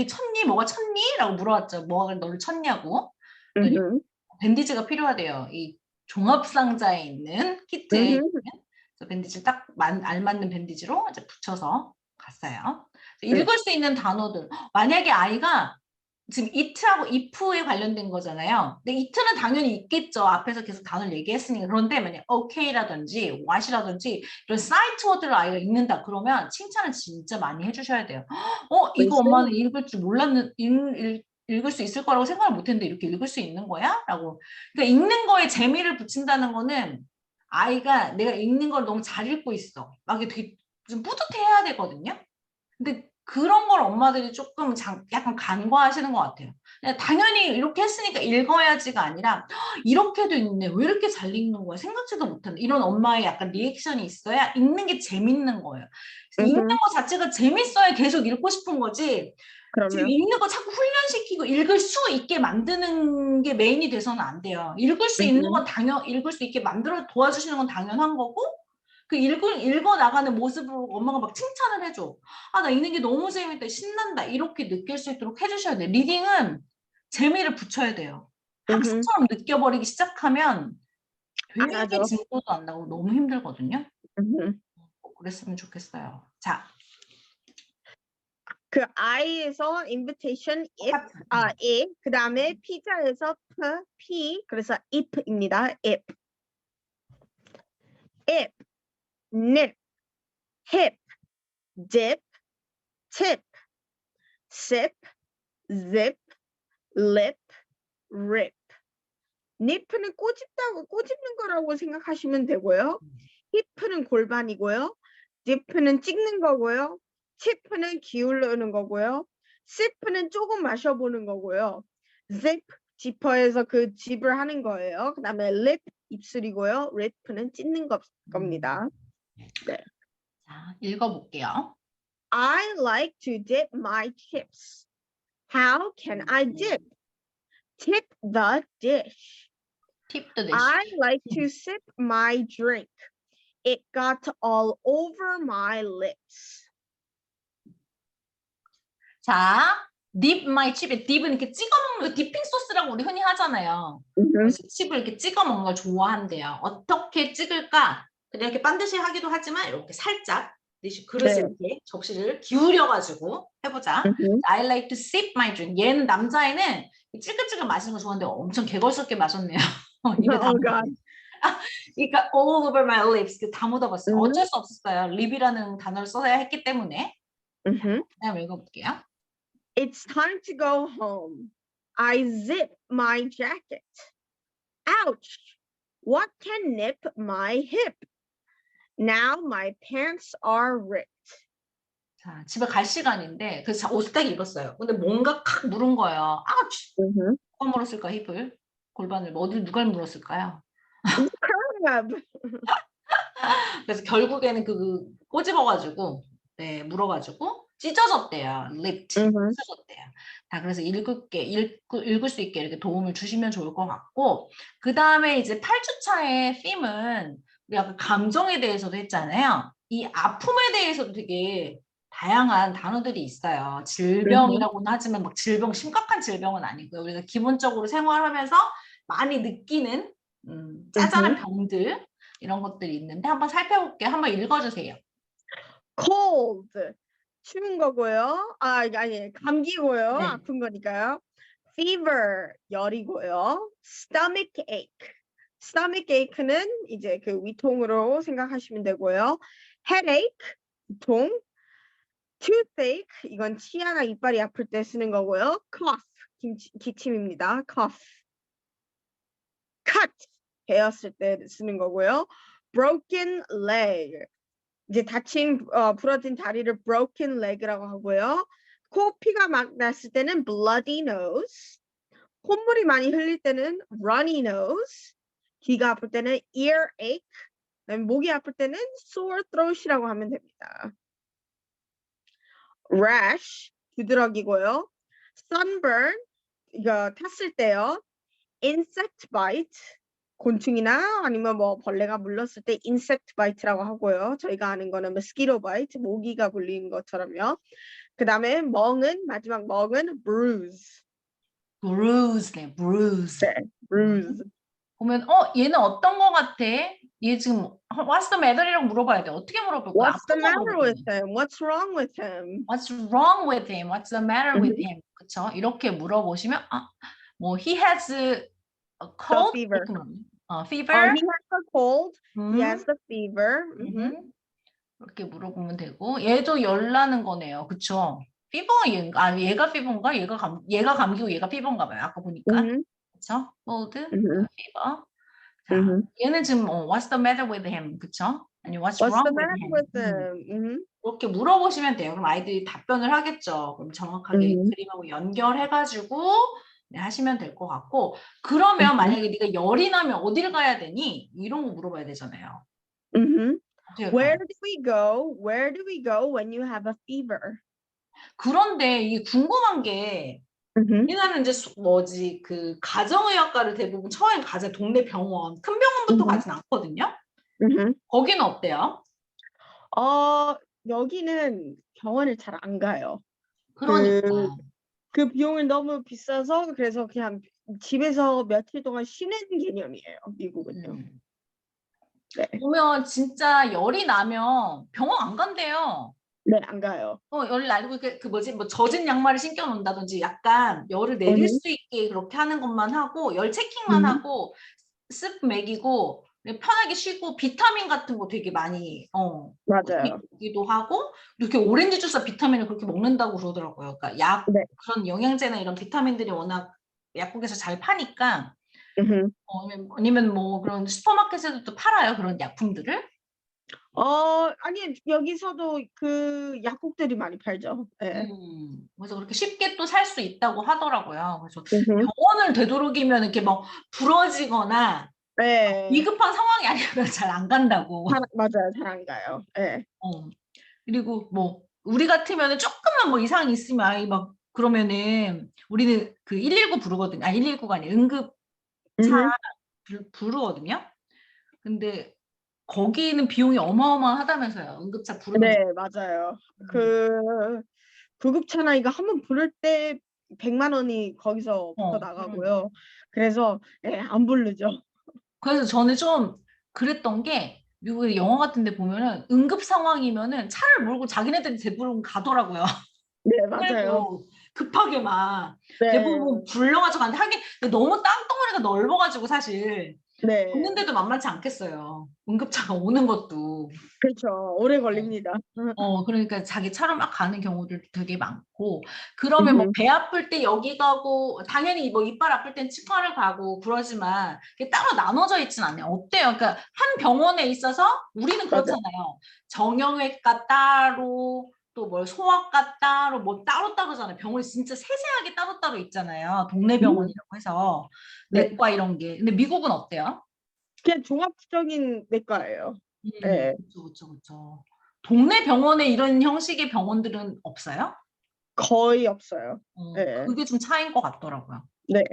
쳤니? 뭐가 쳤니? 라고 물어봤죠. 뭐가 너를 쳤냐고. 그랬더니 음, 밴디지가 필요하대요. 이 종합 상자에 있는 키트에 있는. 음, 그래서 밴디지 딱 알맞는 밴디지로 이제 붙여서 갔어요. 음, 읽을 수 있는 단어들. 만약에 아이가 지금 it하고 if에 관련된 거잖아요. 근데 it는 당연히 있겠죠. 앞에서 계속 단어를 얘기했으니까. 그런데 만약 okay라든지 what이라든지 이런 사이트 워드를 아이가 읽는다 그러면 칭찬을 진짜 많이 해주셔야 돼요. 이거 엄마는 listen. 읽을 줄 몰랐는 읽을 수 있을 거라고 생각을 못했는데 이렇게 읽을 수 있는 거야? 라고. 그러니까 읽는 거에 재미를 붙인다는 거는 아이가 내가 읽는 걸 너무 잘 읽고 있어. 막 이게 되게 좀 뿌듯해야 되거든요. 근데 그런 걸 엄마들이 조금 약간 간과하시는 것 같아요. 그냥 당연히 이렇게 했으니까 읽어야지가 아니라 이렇게도 있네. 왜 이렇게 잘 읽는 거야? 생각지도 못한다. 이런 엄마의 약간 리액션이 있어야 읽는 게 재밌는 거예요. 읽는 음, 거 자체가 재밌어야 계속 읽고 싶은 거지. 지금 그러면. 읽는 거 자꾸 훈련시키고 읽을 수 있게 만드는 게 메인이 돼서는 안 돼요. 읽을 수 있는 건 읽을 수 있게 만들어 도와주시는 건 당연한 거고, 그 읽어 나가는 모습으로 엄마가 막 칭찬을 해줘. 아, 나 읽는 게 너무 재밌다, 신난다, 이렇게 느낄 수 있도록 해주셔야 돼. 리딩은 재미를 붙여야 돼요. 음, 학습처럼 느껴버리기 시작하면 안 되게 하죠. 진도도 안 나고 너무 힘들거든요. 음. 꼭 그랬으면 좋겠어요. 자, 그 I에서 invitation, if, 똑같은. if, 그 다음에 피자에서 P, 그래서 if입니다. if, nip, hip, dip, tip, sip, zip, lip, rip. nip는 꼬집는 거라고 생각하시면 되고요. hip는 골반이고요. dip는 찍는 거고요. chip는 기울는 거고요. sip는 조금 마셔보는 거고요. zip, 지퍼에서 그 짚을 하는 거예요. 그 다음에 lip, 입술이고요. rip는 찢는 겁니다. 네. 자, 읽어볼게요. I like to dip my chips. How can I dip? Tip the dish. 팁 더 대시. I like to sip my drink. It got all over my lips. 자, dip my chip에 딥은 이렇게 찍어 먹는 거 디핑 소스라고 우리 흔히 하잖아요. 그래서 칩을 이렇게 찍어 먹는 걸 좋아한대요. 어떻게 찍을까? 그냥 이렇게 반드시 하기도 하지만 이렇게 살짝 그릇에 네. 이렇게 접시를 기울여가지고 해보자. I like to sip my drink. 얘는 남자애는 찌글찌글 마시는 거 좋아하는데 엄청 개걸스럽게 마셨네요. 입에 다 Oh 묻었네. God. 그러니까 all over my lips 다 묻어봤어요. Mhm. 어쩔 수 없었어요. 립이라는 단어를 써야 했기 때문에. Mhm. 그냥 읽어볼게요. It's time to go home. I zip my jacket. Ouch! What can nip my hip? Now my pants are ripped. 자, 집에 갈 시간인데 그래서 옷을 딱 입었어요. 근데 뭔가 칵 물은 거예요. 아우치! Mhm. 누가 물었을까 힙을? 골반을 어딜 누가 물었을까요? Crab. 그래서 결국에는 꼬집어가지고 물어가지고 찢어졌대요. lipped. Mhm. 찢어졌대요. 자, 그래서 읽을 수 있게 이렇게 도움을 주시면 좋을 것 같고 그 다음에 이제 8주차의 them은 우리 아까 감정에 대해서도 했잖아요. 이 아픔에 대해서도 되게 다양한 단어들이 있어요. Mhm. 질병이라고는 하지만 막 심각한 질병은 아니고요. 우리가 기본적으로 생활하면서 많이 느끼는 짜잘한 Mhm. 병들 이런 것들이 있는데 한번 살펴볼게요. 한번 읽어주세요. Cold. 추운 거고요. 아니, 감기고요. 네. 아픈 거니까요. Fever. 열이고요. Stomach ache. Stomach ache는 이제 그 위통으로 생각하시면 되고요. Headache. 두통. Toothache. 이건 치아나 이빨이 아플 때 쓰는 거고요. Cough. 기침입니다. Cough. Cut. 베었을 때 쓰는 거고요. Broken leg. 이제 부러진 다리를 broken leg라고 하고요. 코피가 막 났을 때는 bloody nose. 콧물이 많이 흘릴 때는 runny nose. 귀가 아플 때는 earache. 그다음에 목이 아플 때는 sore throat이라고 하면 됩니다. rash, 두드러기고요. sunburn, 이거 탔을 때요. insect bite, 곤충이나 아니면 뭐 벌레가 물렸을 때 insect bite라고 하고요. 저희가 아는 거는 mosquito bite, 모기가 물린 것처럼요. 그 다음에 멍은, 마지막 멍은 bruise. bruise네, bruise. 네, bruise. 보면 얘는 어떤 거 같아? 얘 지금 what's the matter이라고 물어봐야 돼. 어떻게 물어볼 거야? What's the 아픈 거 matter with 물어보잖아. him? What's wrong with him? What's wrong with him? What's the matter with Mhm. him? 그쵸? 이렇게 물어보시면 뭐 he has a The cold fever. 이렇게 물어보면 fever. He has a cold. He has 음, the fever. 이렇게 물어보면 되고 얘도 열 나는 거네요. 그쵸? 피버 얘가 피버인가? 얘가 감기고 얘가 피버인가 봐요. 아까 보니까. Mhm. 그쵸? cold, Mhm. fever. 자, Mhm. 얘는 지금 what's the matter with him? 그쵸? 아니 what's What's the wrong with matter him? with him? Mhm. 이렇게 물어보시면 돼요. 그럼 아이들이 답변을 하겠죠. 그럼 정확하게 Mhm. 그림하고 연결해가지고 네, 하시면 될 것 같고 그러면 Mhm. 만약에 네가 열이 나면 어딜 가야 되니? 이런 거 물어봐야 되잖아요. Mhm. 어떻게 Where 할까요? do we go? Where do we go when you have a fever? 그런데 이 궁금한 게 Mhm. 우리나라는 이제 뭐지 그 가정의학과를 대부분 처음에 가자 동네 병원 큰 병원부터 Mhm. 가진 않거든요. Mhm. 거기는 어때요? 여기는 병원을 잘 안 가요. 그 그러니까 그 비용이 너무 비싸서 그래서 그냥 집에서 며칠 동안 쉬는 개념이에요, 미국은요. 음, 네. 보면 진짜 열이 나면 병원 안 간대요. 네, 안 가요. 열이 나고 그 뭐지 뭐 젖은 양말을 신겨 놓는다든지 약간 열을 내릴 음. 수 있게 그렇게 하는 것만 하고 열 체킹만 음. 하고 습 먹이고 편하게 쉬고 비타민 같은 거 되게 많이 맞아요. 먹기도 하고 이렇게 오렌지 주스 비타민을 그렇게 먹는다고 그러더라고요. 그러니까 약 네. 그런 영양제나 이런 비타민들이 워낙 약국에서 잘 파니까 음. 아니면 뭐 그런 슈퍼마켓에도 또 팔아요 그런 약품들을. 아니 여기서도 그 약국들이 많이 팔죠. 예. 그래서 그렇게 쉽게 또 살 수 있다고 하더라고요. 그래서 음. 병원을 되도록이면 이렇게 막 부러지거나 네. 위급한 상황이 아니면 잘 안 간다고. 맞아요. 잘 안 가요. 예. 그리고 뭐 우리 같으면은 조금만 뭐 이상이 있으면 아이 막 그러면은 우리는 그 119 부르거든요. 119가 아니라 응급차 음. 부르거든요. 근데 거기는 비용이 어마어마하다면서요. 응급차 부르는 거. 네, 맞아요. 그 구급차나 이거 한번 부를 때 100만 원이 거기서부터 그러니까. 나가고요. 그래서 예, 안 부르죠. 그래서 저는 좀 그랬던 게 미국의 영화 같은 데 보면은 응급 상황이면은 차를 몰고 자기네들이 대부분 가더라고요. 네, 맞아요. 끌고 급하게 막 네. 대부분 불러가지고 가는데 하긴 근데 너무 땅덩어리가 넓어가지고 사실 걷는 걷는데도 만만치 않겠어요. 응급차가 오는 것도. 그렇죠. 오래 걸립니다. 그러니까 자기 차로 막 가는 경우들도 되게 많고 그러면 뭐 음. 배 아플 때 여기 가고 당연히 뭐 이빨 아플 땐 치과를 가고 그러지만 그게 따로 나눠져 있진 않아요. 어때요? 그러니까 한 병원에 있어서 우리는 맞아요. 그렇잖아요. 정형외과 따로 또 뭐 소아과 따로 뭐 따로따로잖아요. 병원이 진짜 세세하게 따로따로 있잖아요. 동네 음. 병원이라고 해서 네. 내과 이런 게. 근데 미국은 어때요? 그냥 종합적인 내과예요. 예. 그쵸, 그쵸, 그쵸. 동네 병원에 이런 형식의 병원들은 없어요? 거의 없어요. 예. 그게 좀 차이인 것 같더라고요. 네.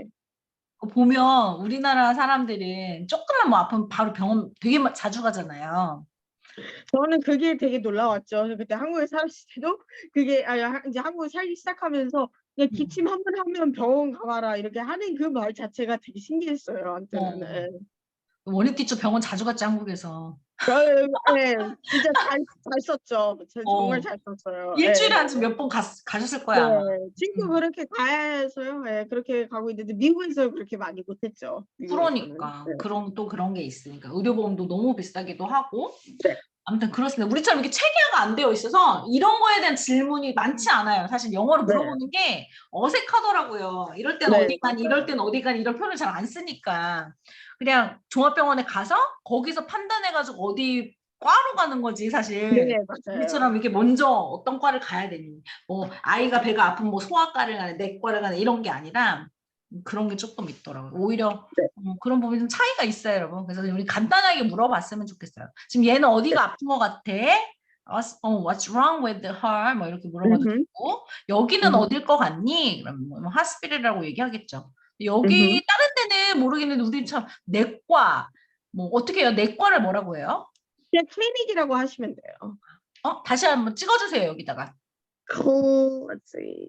보면 우리나라 사람들은 조금만 뭐 아프면 바로 병원 되게 자주 가잖아요. 저는 그게 되게 놀라웠죠. 그때 한국에 살았을 때도 그게 이제 한국에 살기 시작하면서 그냥 음. 기침 한 번 하면 병원 가봐라 이렇게 하는 그 말 자체가 되게 신기했어요, 어, 한때는. 원희티초 병원 자주 갔지, 한국에서. 예. 진짜 잘 썼죠. 정말 어, 잘 썼어요. 예. 일주일에 한 몇 번 가셨을 네. 거야, 아마. 지금도 음, 그렇게 가야서요. 예. 그렇게 가고 있는데 미국에서 그렇게 많이 못 했죠, 미국에서는. 그러니까. 네. 그런 게 있으니까. 의료보험도 너무 비싸기도 하고. 네. 아무튼 그렇습니다. 우리처럼 이렇게 체계화가 안 되어 있어서 이런 거에 대한 질문이 많지 않아요. 사실 영어로 네. 물어보는 게 어색하더라고요. 이럴 땐 네, 어디 가니, 이럴 맞아요. 땐 어디 가니 이런 표현을 잘 안 쓰니까 그냥 종합병원에 가서 거기서 판단해가지고 어디 과로 가는 거지 사실. 네, 맞아요. 우리처럼 이렇게 먼저 어떤 과를 가야 되니, 뭐 아이가 배가 아프면 뭐 소아과를 가는, 내과를 가는 이런 게 아니라 그런 게 조금 있더라고요. 오히려 네. 그런 부분이 좀 차이가 있어요, 여러분. 그래서 우리 간단하게 물어봤으면 좋겠어요. 지금 얘는 어디가 아픈 것 같아? what's wrong with her? 뭐 이렇게 물어봐도 Mhm. 되고, 여기는 Mhm. 어딜 것 같니? 그럼 뭐 hospital이라고 얘기하겠죠. Mhm. 여기 다른 데는 모르겠는데 우리는 참 내과, 뭐 어떻게 해요? 내과를 뭐라고 해요? 그냥 클리닉이라고 하시면 돼요. 다시 한번 찍어주세요, 여기다가. Let's see.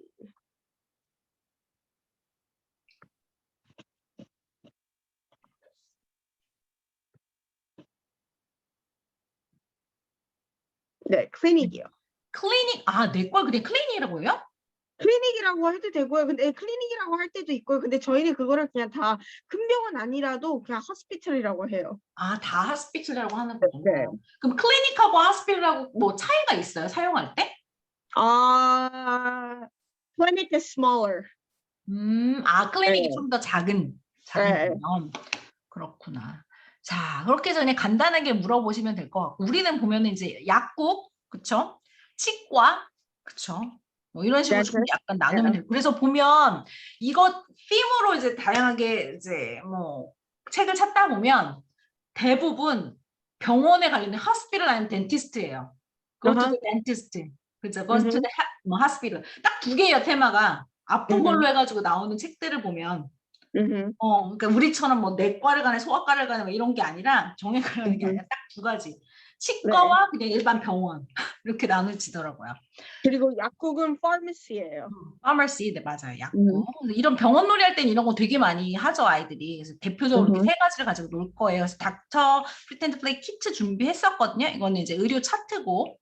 네, 클리닉이요. 클리닉, 내과 그냥 클리닉이라고 해요? 클리닉이라고 해도 되고요. 근데 클리닉이라고 할 때도 있고요. 근데 저희는 그거를 그냥 다 큰 병원 아니라도 그냥 호스피털이라고 해요. 다 하스피틀이라고 하는 네. 거구나. 그럼 클리닉하고 하스피tal하고 뭐 차이가 있어요, 사용할 때? Clinic is smaller. 클리닉이 네. 좀 더 작은 네. 거면. 그렇구나. 자, 그렇게 해서 그냥 간단하게 물어보시면 될 것 같고, 우리는 보면은 이제 약국, 그쵸? 치과, 그쵸? 뭐 이런 식으로 좀 Dentist. 약간 나누면 되고. 그래서 보면 이거 팀으로 이제 다양하게 이제 뭐 책을 찾다 보면 대부분 병원에 관련된 hospital 아니면 dentist예요. Go to Uh-huh. the dentist. 그죠? Go to Mhm. the hospital. 딱 두 개예요, 테마가. 아픈 걸로 Mhm. 해가지고 나오는 책들을 보면. Mhm. 그러니까 우리처럼 뭐 내과를 가네, 소아과를 가네, 뭐 이런 게 아니라 정형외과를 가는 게 Mhm. 아니라 딱 두 가지. 네. 치과와 그냥 일반 병원 이렇게 나눠지더라고요. 그리고 약국은 pharmacy예요. 파머시, 네, 맞아요. Mhm. 약국. 이런 병원 놀이 할 때는 이런 거 되게 많이 하죠, 아이들이. 그래서 대표적으로 이렇게 Mhm. 세 가지를 가지고 놀 거예요. 그래서 닥터 프리텐드 플레이 키트 준비했었거든요. 이거는 이제 의료 차트고,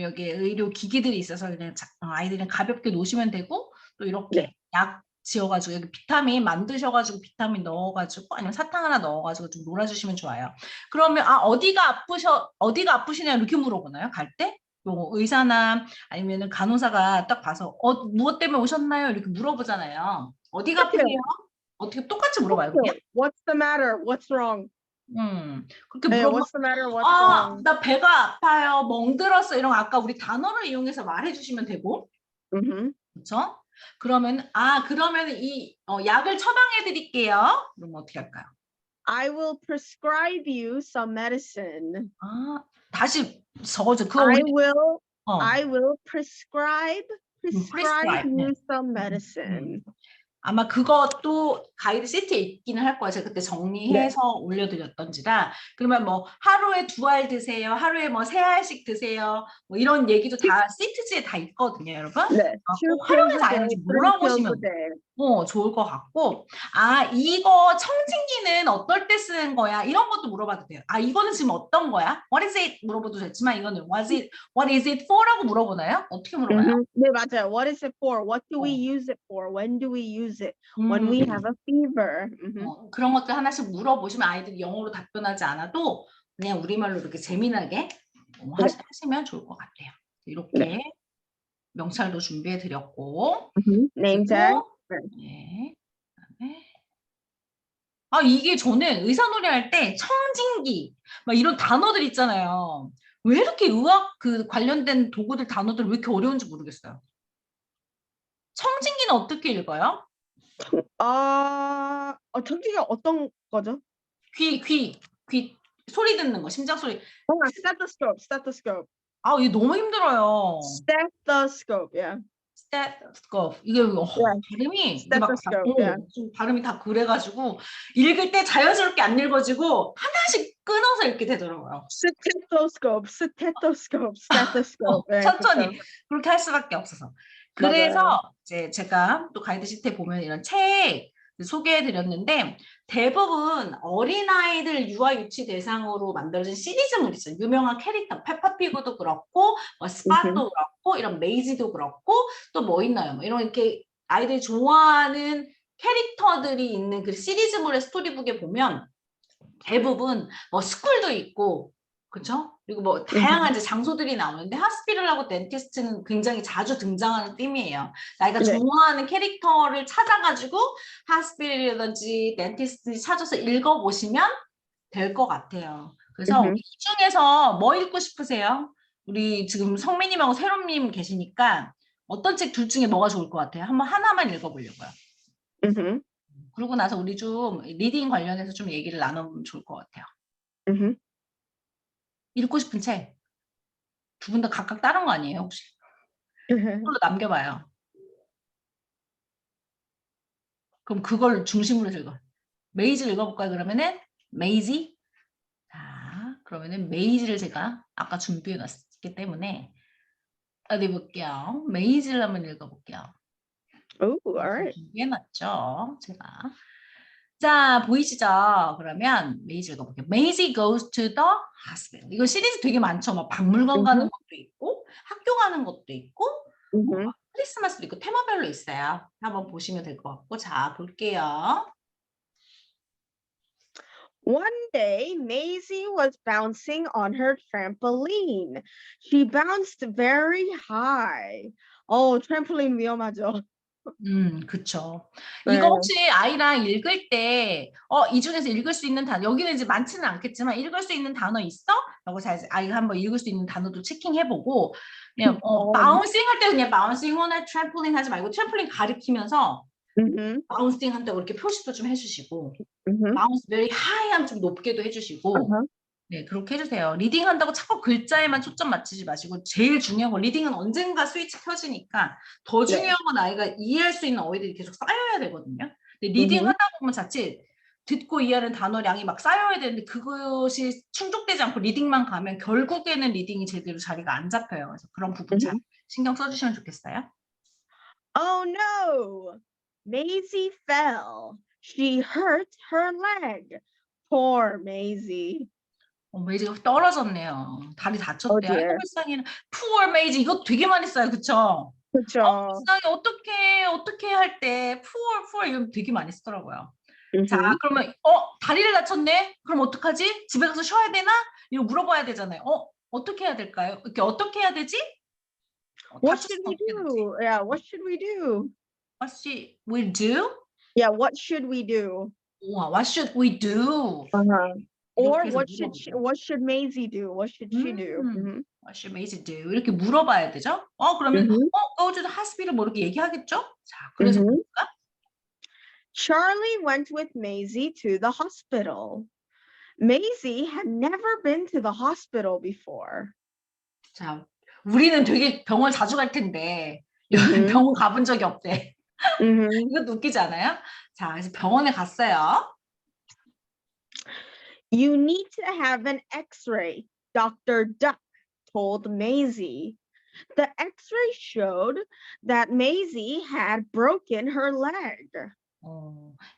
여기에 의료 기기들이 있어서 그냥 아이들은 가볍게 놓으시면 되고, 또 네. 이렇게 약 지어가지고 여기 비타민 만드셔가지고 비타민 넣어가지고 아니면 사탕 하나 넣어가지고 좀 놀아주시면 좋아요. 그러면 어디가 아프시냐 이렇게 물어보나요? 갈 때? 뭐 의사나 아니면은 간호사가 딱 봐서 무엇 때문에 오셨나요? 이렇게 물어보잖아요. 어디가 아프세요? 똑같아요. 어떻게 똑같이 물어봐요, 그냥? 똑같아요. What's the matter? What's wrong? 그렇게 네, 물어보면 what's the matter? What's wrong? 나 배가 아파요. 멍들었어. 이런 거 아까 우리 단어를 이용해서 말해 주시면 되고. Mhm. 그렇죠? 그러면 이 약을 처방해 드릴게요. 그럼 어떻게 할까요? I will prescribe you some medicine. 다시 적어줘. 그거 우리 I will 어, I will prescribe prescribe. 네. you some 음, medicine. 아마 그것도 가이드 시트에 있기는 할 거예요. 제가 그때 네. 정리해서 올려드렸던지라. 그러면 뭐 하루에 2알 드세요. 하루에 뭐 3알씩 드세요. 뭐 이런 얘기도 Six, 다 시트지에 다 있거든요, 여러분. 네. Two 꼭 pills a 활용해서 day, 아이한테 three pills a 물어보시면 day. 좋을 것 같고. 이거 청진기는 어떨 때 쓰는 거야? 이런 것도 물어봐도 돼요. 이거는 지금 어떤 거야? What is it? 물어봐도 됐지만 이거는 what is it for?라고 물어보나요? 어떻게 물어봐요? 네, 맞아요. What is it for? What do we 어. use it for? When do we use it? When 음. we have a fever. 그런 것들 하나씩 물어보시면 아이들이 영어로 답변하지 않아도 그냥 우리말로 이렇게 재미나게 네. 하시면 좋을 것 같아요. 네. 이렇게 명찰도 준비해 드렸고, Name tag. 그리고 네. 그다음에 이게 저는 의사놀이 할 때 청진기 막 이런 단어들 있잖아요. 왜 이렇게 의학 그 관련된 도구들 단어들 왜 이렇게 어려운지 모르겠어요. 청진기는 어떻게 읽어요? 청진기가 어떤 거죠? 귀 소리 듣는 거, 심장 소리. stethoscope. 이게 너무 힘들어요. Stethoscope, yeah. 스테토스코프. 이게 Yeah. 발음이 이게 막 Stethoscope, yeah. 좀 발음이 다 그래가지고 읽을 때 자연스럽게 안 읽어지고 하나씩 끊어서 읽게 되더라고요. stethoscope. 네, 천천히 그렇죠. 그렇게 할 수밖에 없어서. 그래서 맞아요. 이제 제가 또 가이드 시트에 보면 이런 책 소개해 드렸는데 대부분 어린아이들 유아 유치 대상으로 만들어진 시리즈물 있어요. 유명한 캐릭터 페퍼피그도 그렇고 뭐 스팟도 그렇고 이런 메이지도 그렇고 또 뭐 있나요? 뭐 이런 이렇게 아이들이 좋아하는 캐릭터들이 있는 그 시리즈물의 스토리북에 보면 대부분 뭐 스쿨도 있고 그렇죠? 그리고 뭐 다양한 이제 장소들이 나오는데 하스피tal하고 덴티스트는 굉장히 자주 등장하는 팀이에요. 자기가 네. 좋아하는 캐릭터를 찾아가지고 하스피tal이라든지 덴티스트 찾아서 읽어보시면 될 것 같아요. 그래서 이 중에서 뭐 읽고 싶으세요? 우리 지금 성민님하고 세롬님 계시니까 어떤 책 둘 중에 뭐가 좋을 것 같아요? 한번 하나만 읽어보려고요. 그러고 나서 우리 좀 리딩 관련해서 좀 얘기를 나눠보면 좋을 것 같아요. 읽고 싶은 책. 두 분 다 각각 다른 거 아니에요 혹시? 그걸로 남겨봐요. 그럼 그걸 중심으로 읽어. 메이지를 읽어볼까요? 그러면은 메이지. 자, 그러면은 메이지를 제가 아까 준비해 놨기 때문에 어디 볼게요. 메이지를 한번 읽어볼게요. Oh, all right. 준비해 놨죠, 제가. 자, 보이시죠? 그러면 메이지 읽어볼게요. Maisie goes to the hospital. 이거 시리즈 되게 많죠. 막 박물관 가는 것도 있고, 학교 가는 것도 있고, Mhm. 크리스마스도 있고, 테마별로 있어요. 한번 보시면 될 것 같고, 자, 볼게요. One day, Maisie was bouncing on her trampoline. She bounced very high. 트램폴린 위험하죠. 그쵸. 네. 이거 혹시 아이랑 읽을 때, 이 중에서 읽을 수 있는 단어, 여기는 이제 많지는 않겠지만, 읽을 수 있는 단어 있어? 라고 아이가 한번 읽을 수 있는 단어도 체킹해보고, 그냥, 바운싱 할 때 그냥 바운싱 on a trampoline 하지 말고, 트램폴린 가리키면서, Mhm. 바운싱 한다고 이렇게 표시도 좀 해주시고, Mhm. 바운스 very high 하면 좀 높게도 해주시고, Uh-huh. 네, 그렇게 해주세요. 리딩 한다고 자꾸 글자에만 초점 맞추지 마시고, 제일 중요한 건 리딩은 언젠가 스위치 켜지니까 더 네. 중요한 건 아이가 이해할 수 있는 어휘들이 계속 쌓여야 되거든요. 근데 리딩 Mhm. 하다 보면 자칫 듣고 이해하는 단어량이 막 쌓여야 되는데 그것이 충족되지 않고 리딩만 가면 결국에는 리딩이 제대로 자리가 안 잡혀요. 그래서 그런 부분 잘 Mhm. 신경 써주시면 좋겠어요. Oh no! Maisie fell. She hurt her leg. Poor Maisie. 메이지가 떨어졌네요. 다리 Oh 다쳤대요. 아이고 dear. 불쌍해. Poor 메이지 이거 되게 많이 써요. 그쵸? 그쵸. 불쌍해. 어떻게 할 때 poor 이거 되게 많이 쓰더라고요. 자, Mhm. 그러면 다리를 다쳤네? 그럼 어떡하지? 집에 가서 쉬어야 되나? 이거 물어봐야 되잖아요. 어떻게 해야 될까요? 이렇게 어떻게 해야 되지? What should 다쳤으면 we 어떻게 해야 되지? do? Yeah, what should we do? What should we do? Yeah, what should we do? 우와, what should we do? Uh-huh. Or 이렇게 해서 물어보죠. what should Maisie do? What should she do? Mhm. What should Maisie do? 이렇게 물어봐야 되죠? 그러면 Mhm. go to the hospital 뭐 이렇게 얘기하겠죠? 자, 그래서 Mhm. 볼까? Charlie went with Maisie to the hospital. Maisie had never been to the hospital before. 자, 우리는 되게 병원 자주 갈 텐데 Mhm. 병원 가본 적이 없대. Mhm. 이것도 웃기지 않아요? 자, 그래서 병원에 갔어요. You need to have an X-ray, Dr. Duck told Maisie. The X-ray showed that Maisie had broken her leg.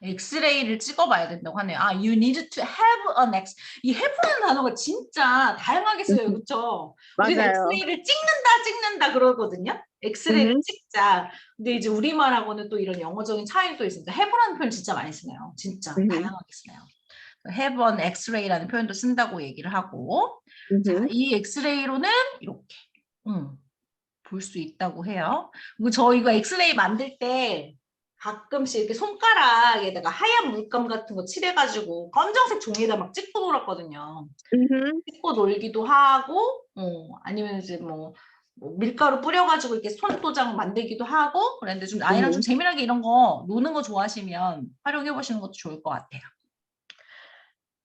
엑스레이를 찍어봐야 된다고 하네요. You need to have an X. 이 have라는 단어가 진짜 다양하게 써요. 그렇죠? 우리는 맞아요. 엑스레이를 찍는다 그러거든요. 엑스레이를 Mhm. 찍자. 근데 이제 우리말하고는 또 이런 영어적인 차이도 있습니다. have라는 표현 진짜 많이 쓰네요. 진짜 Mhm. 다양하게 쓰네요. have an X-ray라는 표현도 쓴다고 얘기를 하고, 자, Mhm. 이 엑스레이로는 이렇게 볼 수 있다고 해요. 그리고 저 이거 엑스레이 만들 때 가끔씩 이렇게 손가락에다가 하얀 물감 같은 거 칠해가지고 검정색 종이에다 막 찍고 놀았거든요. Mhm. 찍고 놀기도 하고, 아니면 이제 뭐 밀가루 뿌려가지고 이렇게 손도장 만들기도 하고 그랬는데 좀 아이랑 좀 Mhm. 재미나게 이런 거 노는 거 좋아하시면 활용해 보시는 것도 좋을 것 같아요.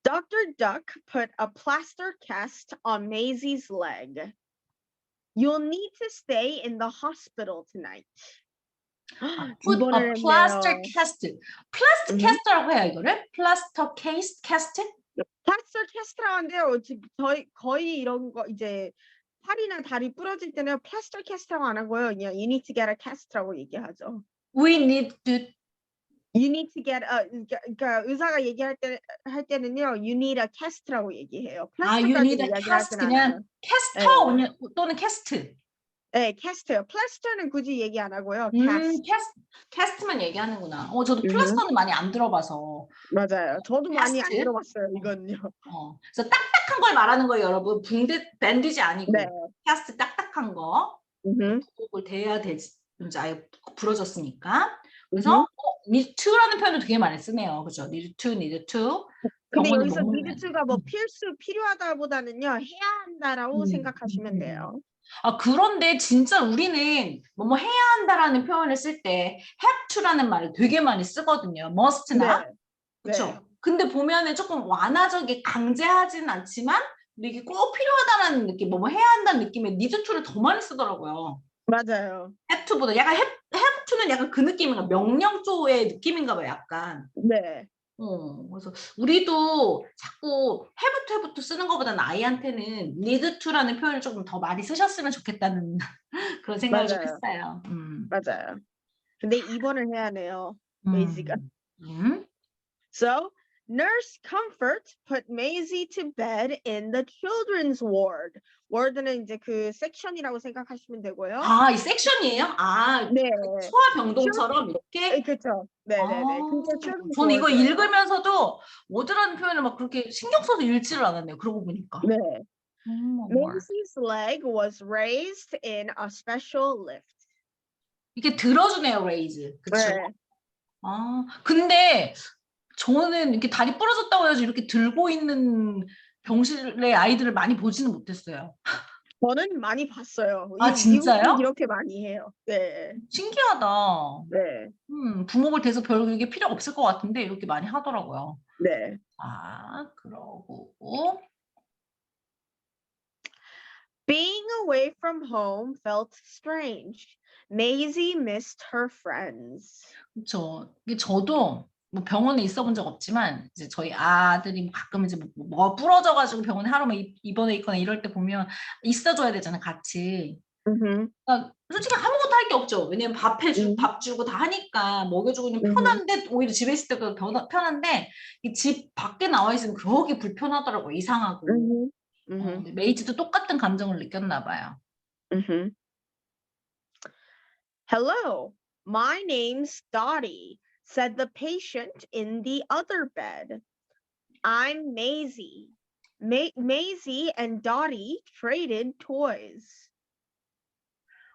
Dr. Duck put a plaster cast on Maisie's leg. You'll need to stay in the hospital tonight. Put a 입원을 plaster 했네요. cast. plaster Mhm. cast라고 해요, 이거를? plaster cast? 플라스터 캐스트라고 하는데요. 지금 거의 이런 거 이제 팔이나 다리 부러질 때는 플라스터 캐스트라고 안 하고요. 그냥 you need to get a cast라고 얘기하죠. We need to You need to get a 그러니까 의사가 얘기할 때는요. You need a cast라고 얘기해요. you 플라스터까지 need a 이야기를 cast 하진 않아요. 그냥 캐스터 또는 캐스트. 네, 캐스트요. 플라스터는 굳이 얘기 안 하고요. 캐스트. 캐스트만 얘기하는구나. 저도 Mhm. 플라스터는 많이 안 들어봐서. 맞아요. 저도 많이 안 캐스트? 들어봤어요. 이건요. 그래서 딱딱한 걸 말하는 거예요, 여러분. 밴드지 아니고. 네. 캐스트 딱딱한 거. Mhm. 그걸 대야 되지. 이제 아예 부러졌으니까. 그래서 Mhm. need to라는 표현도 되게 많이 쓰네요. 그죠? need to. 근데 병원에 여기서 머물면. need to가 뭐 필요하다보다는요. 해야 한다라고 생각하시면 돼요. 그런데 진짜 우리는 뭐뭐 해야 한다라는 표현을 쓸 때 have to라는 말을 되게 많이 쓰거든요. must나. 네. 그렇죠? 네. 근데 보면은 조금 완화적이 강제하진 않지만 근데 이게 꼭 필요하다는 느낌, 뭐 해야 한다는 느낌의 need to를 더 많이 쓰더라고요. 맞아요. have to보다 약간 have to는 약간 그 느낌인가, 명령조의 느낌인가 봐요, 약간. 네. 그래서 우리도 자꾸 have to 쓰는 것보다는 아이한테는 need to라는 표현을 조금 더 많이 쓰셨으면 좋겠다는 그런 생각을 좀 맞아요. 했어요. 맞아요. 근데 입원을 해야 하네요. 메이지가. 음. 음. So, Nurse Comfort put Maisie to bed in the children's ward. ward는 이제 그 섹션이라고 생각하시면 되고요. 아, 이 섹션이에요? 아, 네. 그 소아병동처럼 이렇게? 그렇죠. 아, 네네네. 그게 children's 저는 이거 ward예요. 읽으면서도 워드라는 표현을 막 그렇게 신경 써서 읽지를 않았네요. 그러고 보니까. 네. ward. Maisie's leg was raised in a special lift. 이게 들어주네요, raise. 그쵸? 네. 아, 근데 저는 이렇게 다리 부러졌다고 해서 이렇게 들고 있는 병실의 아이들을 많이 보지는 못했어요. 저는 많이 봤어요. 아, 미국은 진짜요? 이렇게 많이 해요. 네. 신기하다. 네. 부목을 대서 별로 이게 필요 없을 것 같은데 이렇게 많이 하더라고요. 네. 아, 그러고 Being away from home felt strange. Maisie missed her friends. 그렇죠. 이게 저도 뭐 병원에 있어 본 적 없지만 이제 저희 아들이 뭐 가끔 이제 뭐 부러져 가지고 병원에 하루 뭐 입원해 있거나 이럴 때 보면 있어줘야 되잖아요, 같이. Mhm. 그러니까 솔직히 아무것도 할 게 없죠. 왜냐면 Mhm. 밥 주고 다 하니까 먹여주고 그냥 Mhm. 편한데 오히려 집에 있을 때도 편한데 이 집 밖에 나와 있으면 그렇게 불편하더라고요. 이상하고. Mhm. Mhm. 근데 메이지도 똑같은 감정을 느꼈나 봐요. Mhm. Hello, my name's Dottie, said the patient in the other bed. I'm Maisie. Maisie and Dottie traded toys.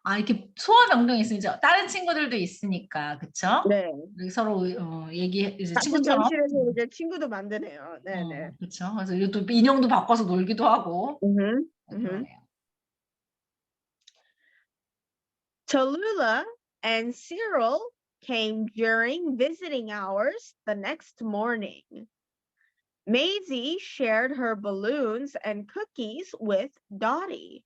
아, 이렇게 소아병동이 있으면 이제 다른 친구들도 있으니까, 그쵸? 네. 우리 서로 이제 같은 친구처럼. 병실에서 이제 친구도 만드네요. 네네. 그쵸? 그래서 또 인형도 바꿔서 놀기도 하고. Mhm. 네, Mhm. 그러네요. Tallulah and Cyril came during visiting hours the next morning. Maisie shared her balloons and cookies with Dottie.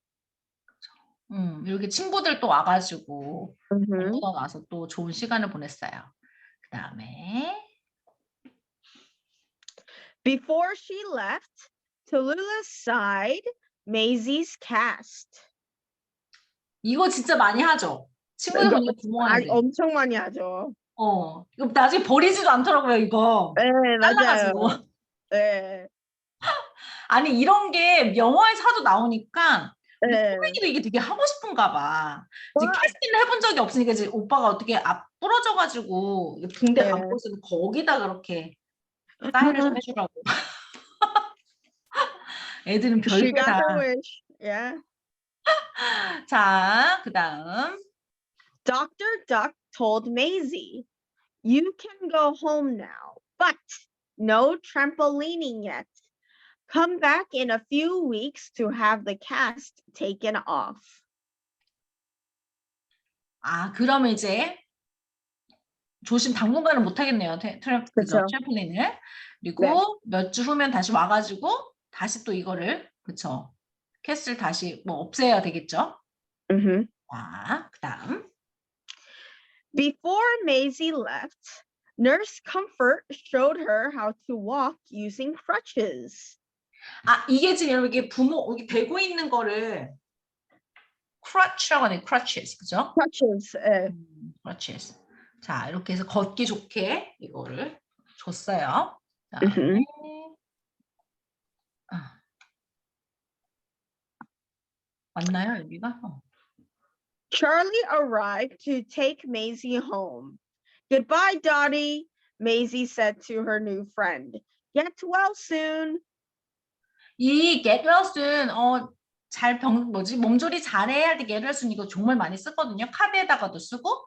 이렇게 친구들 또 와가지고 Mhm. 놀고 나서 또 좋은 시간을 보냈어요. 그 다음에 Before she left, Tallulah sighed Maisie's cast. 이거 진짜 많이 하죠. 친구들 이거 먼저 부모하는데. 엄청 많이 하죠. 이거 나중에 버리지도 않더라고요, 이거. 네, 맞아요. 잘라가지고. 네. 아니, 이런 게 영화에서 하도 나오니까 우리 네. 꼬맹이도 이게 되게 하고 싶은가 봐. 이제 와, 캐스팅을 해본 적이 없으니까 이제 오빠가 어떻게 앞 부러져가지고 붕대 네. 감고 있으면 거기다 그렇게 사인을 좀 해주라고. 애들은 She 별게 got 다. her wish. Yeah. 자, 그 다음. Dr. Duck told Maisie, "You can go home now, but no trampolining yet. Come back in a few weeks to have the cast taken off." 아, 그러면 이제 당분간은 못 하겠네요. 그죠? 그쵸. 트램폴린을. 네. 그리고 몇 주 후면 다시 와가지고 다시 또 이거를, 그쵸? 캐스를 다시 뭐 없애야 되겠죠? Mhm. 자, 그 다음. Before Maisie left, Nurse Comfort showed her how to walk using crutches. 아, 이게 지금 이렇게 여기 대고 있는 거를 crutch라고 하네요. crutches. 그죠? Crutches. crutches. 자, 이렇게 해서 걷기 좋게 이거를 줬어요. 그다음에 Mhm. 아, 맞나요, 여기가? Charlie arrived to take Maisie home. "Goodbye, Dottie," Maisie said to her new friend. "Get well soon." 이 get well soon, 몸조리 잘해야 할 때 get well soon 이거 정말 많이 쓰거든요. 카드에다가도 쓰고,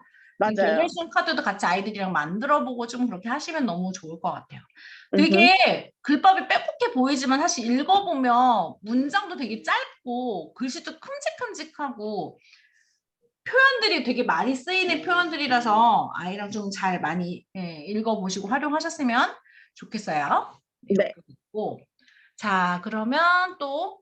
이 get well 맞아요. soon 카드도 같이 아이들이랑 만들어보고 좀 그렇게 하시면 너무 좋을 것 같아요. Mhm. 되게 글밥이 빼곡해 보이지만 사실 읽어보면 문장도 되게 짧고 글씨도 큼직큼직하고 표현들이 되게 많이 쓰이는 표현들이라서 아이랑 좀 잘 많이 읽어보시고 활용하셨으면 좋겠어요. 네. 이렇게 있고. 자, 그러면 또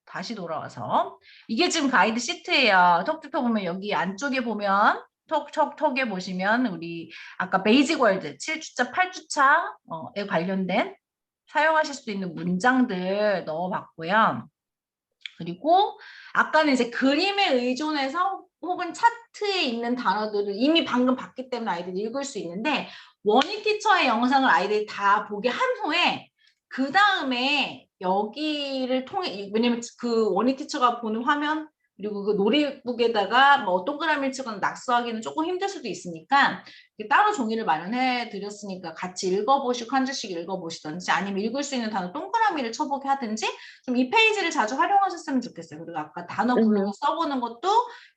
다시 돌아와서 이게 지금 가이드 시트예요. 톡톡톡 보면 여기 안쪽에 보면 톡톡톡에 보시면 우리 아까 베이직 월드 7주차, 8주차에 관련된 사용하실 수 있는 문장들 넣어봤고요. 그리고 아까는 이제 그림에 의존해서 혹은 차트에 있는 단어들을 이미 방금 봤기 때문에 아이들이 읽을 수 있는데 원희 티처의 영상을 아이들이 다 보게 한 후에 그 다음에 여기를 통해 왜냐면 그 원희 티처가 보는 화면 그리고 그 놀이북에다가 뭐 동그라미를 치거나 낙서하기는 조금 힘들 수도 있으니까 따로 종이를 마련해 드렸으니까 같이 읽어보시고 한 줄씩 읽어보시던지 아니면 읽을 수 있는 단어 동그라미를 쳐보게 하든지 좀 이 페이지를 자주 활용하셨으면 좋겠어요. 그리고 아까 단어 블록을 써보는 것도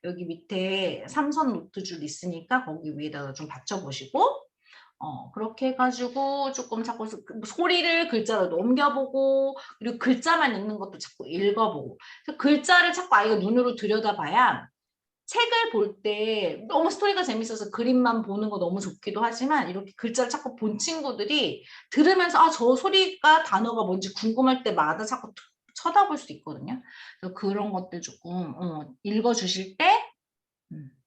여기 밑에 삼선 노트 줄 있으니까 거기 위에다가 좀 받쳐보시고 그렇게 해가지고 조금 자꾸 소리를 글자로 넘겨보고 그리고 글자만 읽는 것도 자꾸 읽어보고 글자를 자꾸 아이가 눈으로 들여다봐야 책을 볼 때 너무 스토리가 재밌어서 그림만 보는 거 너무 좋기도 하지만 이렇게 글자를 자꾸 본 친구들이 들으면서 아, 저 소리가 단어가 뭔지 궁금할 때마다 자꾸 쳐다볼 수 있거든요. 그래서 그런 것들 조금 읽어주실 때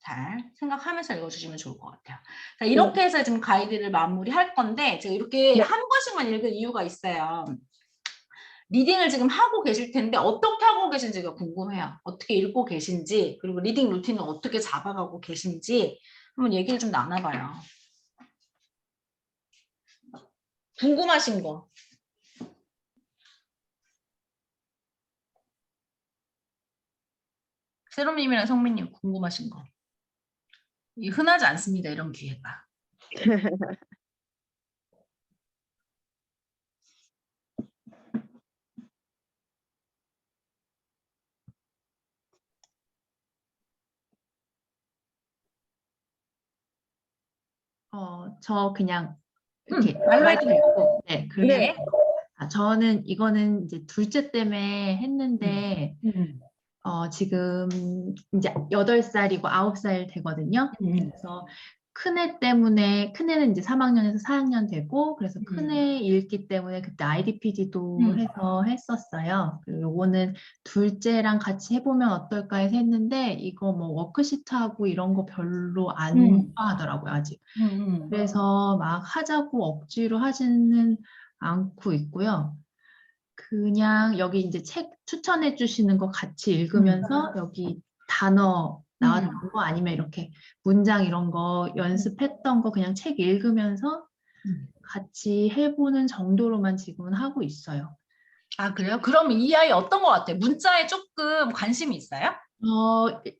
잘 생각하면서 읽어주시면 좋을 것 같아요. 자, 이렇게 해서 지금 가이드를 마무리할 건데 제가 이렇게 네. 한 번씩만 읽은 이유가 있어요. 리딩을 지금 하고 계실 텐데 어떻게 하고 계신지가 궁금해요. 어떻게 읽고 계신지 그리고 리딩 루틴을 어떻게 잡아가고 계신지 한번 얘기를 좀 나눠봐요. 궁금하신 거. 세롬님이랑 성민님 궁금하신 거. 흔하지 않습니다. 이런 기회가. 저 그냥 이렇게 말로 해도 되고. 네, 네. 저는 이거는 이제 둘째 때문에 했는데 음. 지금 이제 8살이고 9살 되거든요. 그래서 큰애 때문에 큰애는 이제 3학년에서 4학년 되고 그래서 큰애 읽기 때문에 그때 IDPD도 해서 했었어요. 그리고 요거는 둘째랑 같이 해보면 어떨까 해서 했는데 이거 뭐 워크시트하고 이런 거 별로 안 좋아하더라고요, 아직. 그래서 막 하자고 억지로 하지는 않고 있고요. 그냥 여기 이제 책 추천해 주시는 거 같이 읽으면서 여기 단어 나왔던 거 아니면 이렇게 문장 이런 거 연습했던 거 그냥 책 읽으면서 같이 해보는 정도로만 지금은 하고 있어요. 아, 그래요? 그럼 이 아이 어떤 것 같아요? 문자에 조금 관심이 있어요?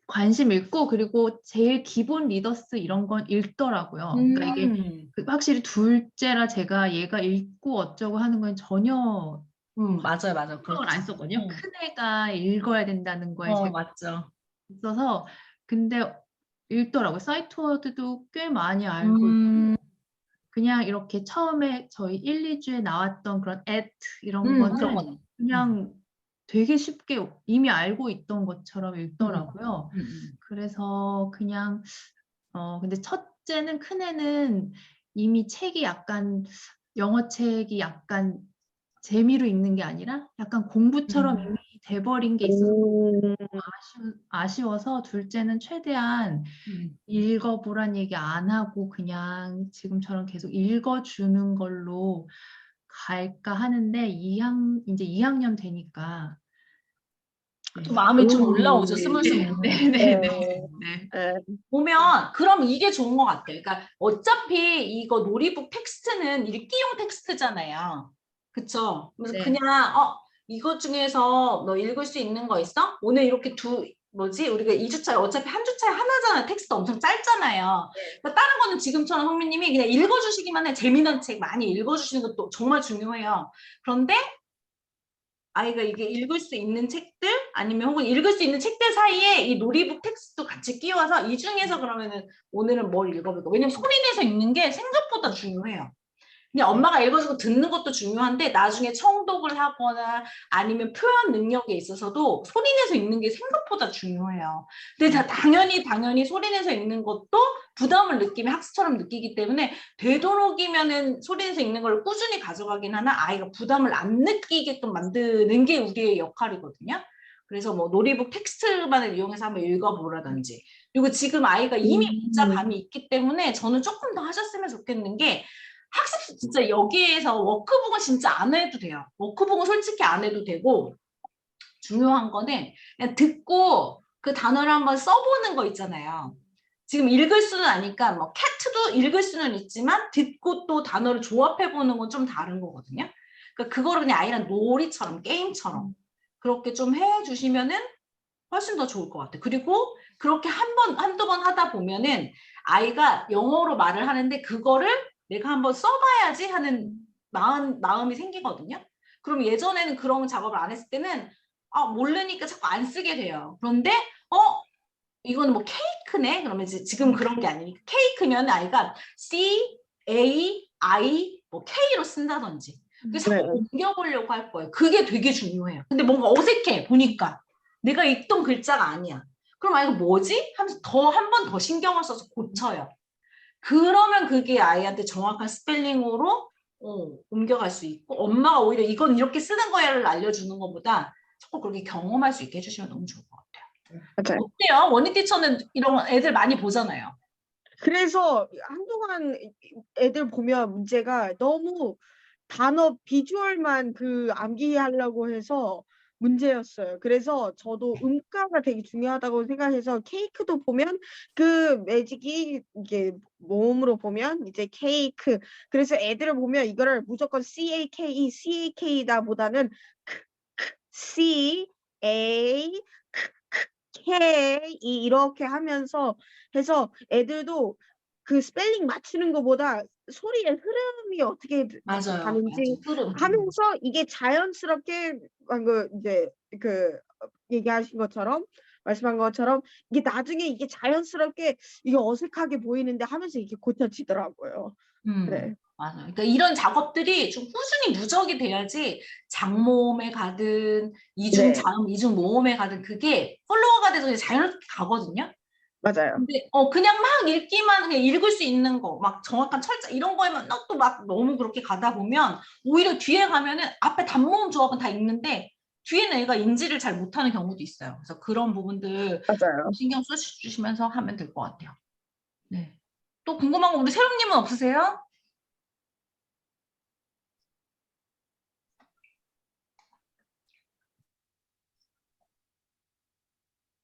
관심 있고 그리고 제일 기본 리더스 이런 건 읽더라고요. 그러니까 이게 확실히 둘째라 제가 얘가 읽고 어쩌고 하는 건 전혀 맞아요, 맞아요. 신경을 안 썼거든요. 큰애가 읽어야 된다는 거에 제가 맞죠. 있어서 근데 읽더라고요. 사이트워드도 꽤 많이 알고 있고 그냥 이렇게 처음에 저희 1, 2주에 나왔던 그런 이런 거는 그런 거는. 그냥 되게 쉽게 이미 알고 있던 것처럼 읽더라고요. 그래서 그냥 근데 첫째는 큰애는 이미 책이 약간 영어 책이 약간 재미로 읽는 게 아니라 약간 공부처럼 이미 돼버린 게 있어서 아쉬워서 둘째는 최대한 읽어보란 얘기 안 하고 그냥 지금처럼 계속 읽어주는 걸로 갈까 하는데 이제 2학년 되니까 또 마음이 좀 올라오죠, 스물스물. 네네네. 보면 그럼 이게 좋은 것 같아요. 그러니까 어차피 이거 놀이북 텍스트는 읽기용 텍스트잖아요. 그쵸? 그래서 네. 그냥 이것 중에서 너 읽을 수 있는 거 있어? 오늘 이렇게 우리가 2주차에 어차피 한 주차에 하나잖아. 텍스트 엄청 짧잖아요. 그러니까 다른 거는 지금처럼 성민님이 그냥 읽어주시기만 해. 재미난 책 많이 읽어주시는 것도 정말 중요해요. 그런데 아이가 이게 읽을 수 있는 책들 아니면 혹은 읽을 수 있는 책들 사이에 이 놀이북 텍스트도 같이 끼워서 이 중에서 그러면은 오늘은 뭘 읽어볼까? 왜냐면 소리 내서 읽는 게 생각보다 중요해요. 그냥 엄마가 읽어주고 듣는 것도 중요한데 나중에 청독을 하거나 아니면 표현 능력에 있어서도 소리 내서 읽는 게 생각보다 중요해요. 근데 당연히 소리 내서 읽는 것도 부담을 느끼면 학습처럼 느끼기 때문에 되도록이면은 소리 내서 읽는 걸 꾸준히 가져가긴 하나 아이가 부담을 안 느끼게끔 만드는 게 우리의 역할이거든요. 그래서 뭐 놀이북 텍스트만을 이용해서 한번 읽어보라든지. 그리고 지금 아이가 이미 문자 감이 있기 때문에 저는 조금 더 하셨으면 좋겠는 게 학습 진짜 여기에서 워크북은 진짜 안 해도 돼요. 워크북은 솔직히 안 해도 되고 중요한 거는 그냥 듣고 그 단어를 한번 써보는 거 있잖아요. 지금 읽을 수는 아니까 뭐 캣도 읽을 수는 있지만 듣고 또 단어를 조합해보는 건 좀 다른 거거든요. 그러니까 그거를 그냥 아이랑 놀이처럼 게임처럼 그렇게 좀 해주시면은 훨씬 더 좋을 것 같아요. 그리고 그렇게 한두 번 하다 보면은 아이가 영어로 말을 하는데 그거를 내가 한번 써봐야지 하는 마음이 생기거든요. 그럼 예전에는 그런 작업을 안 했을 때는 모르니까 자꾸 안 쓰게 돼요. 그런데 이거는 뭐 케이크네? 그러면 이제 지금 그런 게 아니니까 케이크면 아이가 C, A, I, 뭐 K로 쓴다든지 그래서 자꾸 옮겨보려고 할 거예요. 그게 되게 중요해요. 근데 뭔가 어색해 보니까 내가 읽던 글자가 아니야. 그럼 아이가 뭐지? 하면서 한 번 더 신경을 써서 고쳐요. 그러면 그게 아이한테 정확한 스펠링으로 옮겨갈 수 있고 엄마가 오히려 이건 이렇게 쓰는 거야를 알려주는 것보다 자꾸 그렇게 경험할 수 있게 해주시면 너무 좋을 것 같아요. 맞아요. 어때요? 원희 티처는 이런 애들 많이 보잖아요. 그래서 한동안 애들 보면 문제가 너무 단어 비주얼만 그 암기하려고 해서 문제였어요. 그래서 저도 음가가 되게 중요하다고 생각해서 케이크도 보면 그 매직이 이게 모음으로 보면 이제 케이크. 그래서 애들을 보면 이거를 무조건 CAKE, CAK다 보다는 C, A, K 이렇게 하면서 해서 애들도 그 스펠링 맞추는 것보다 소리의 흐름이 어떻게 맞아요. 가는지 흐름. 하면서 이게 자연스럽게 방금 이제 그 얘기하신 것처럼 말씀한 것처럼 이게 나중에 이게 자연스럽게 이게 어색하게 보이는데 하면서 이게 고쳐지더라고요. 네. 맞아요. 그러니까 이런 작업들이 좀 꾸준히 누적이 돼야지 장모음에 가든 이중 네. 자음, 이중 모음에 가든 그게 팔로워가 돼서 자연스럽게 가거든요. 맞아요. 근데 그냥 막 읽기만 그냥 읽을 수 있는 거, 막 정확한 철자 이런 거에만 또 막 너무 그렇게 가다 보면 오히려 뒤에 가면은 앞에 단모음 조합은 다 있는데 뒤에는 애가 인지를 잘 못하는 경우도 있어요. 그래서 그런 부분들 맞아요. 신경 써주시면서 하면 될 것 같아요. 네. 또 궁금한 거 우리 세롬님은 없으세요?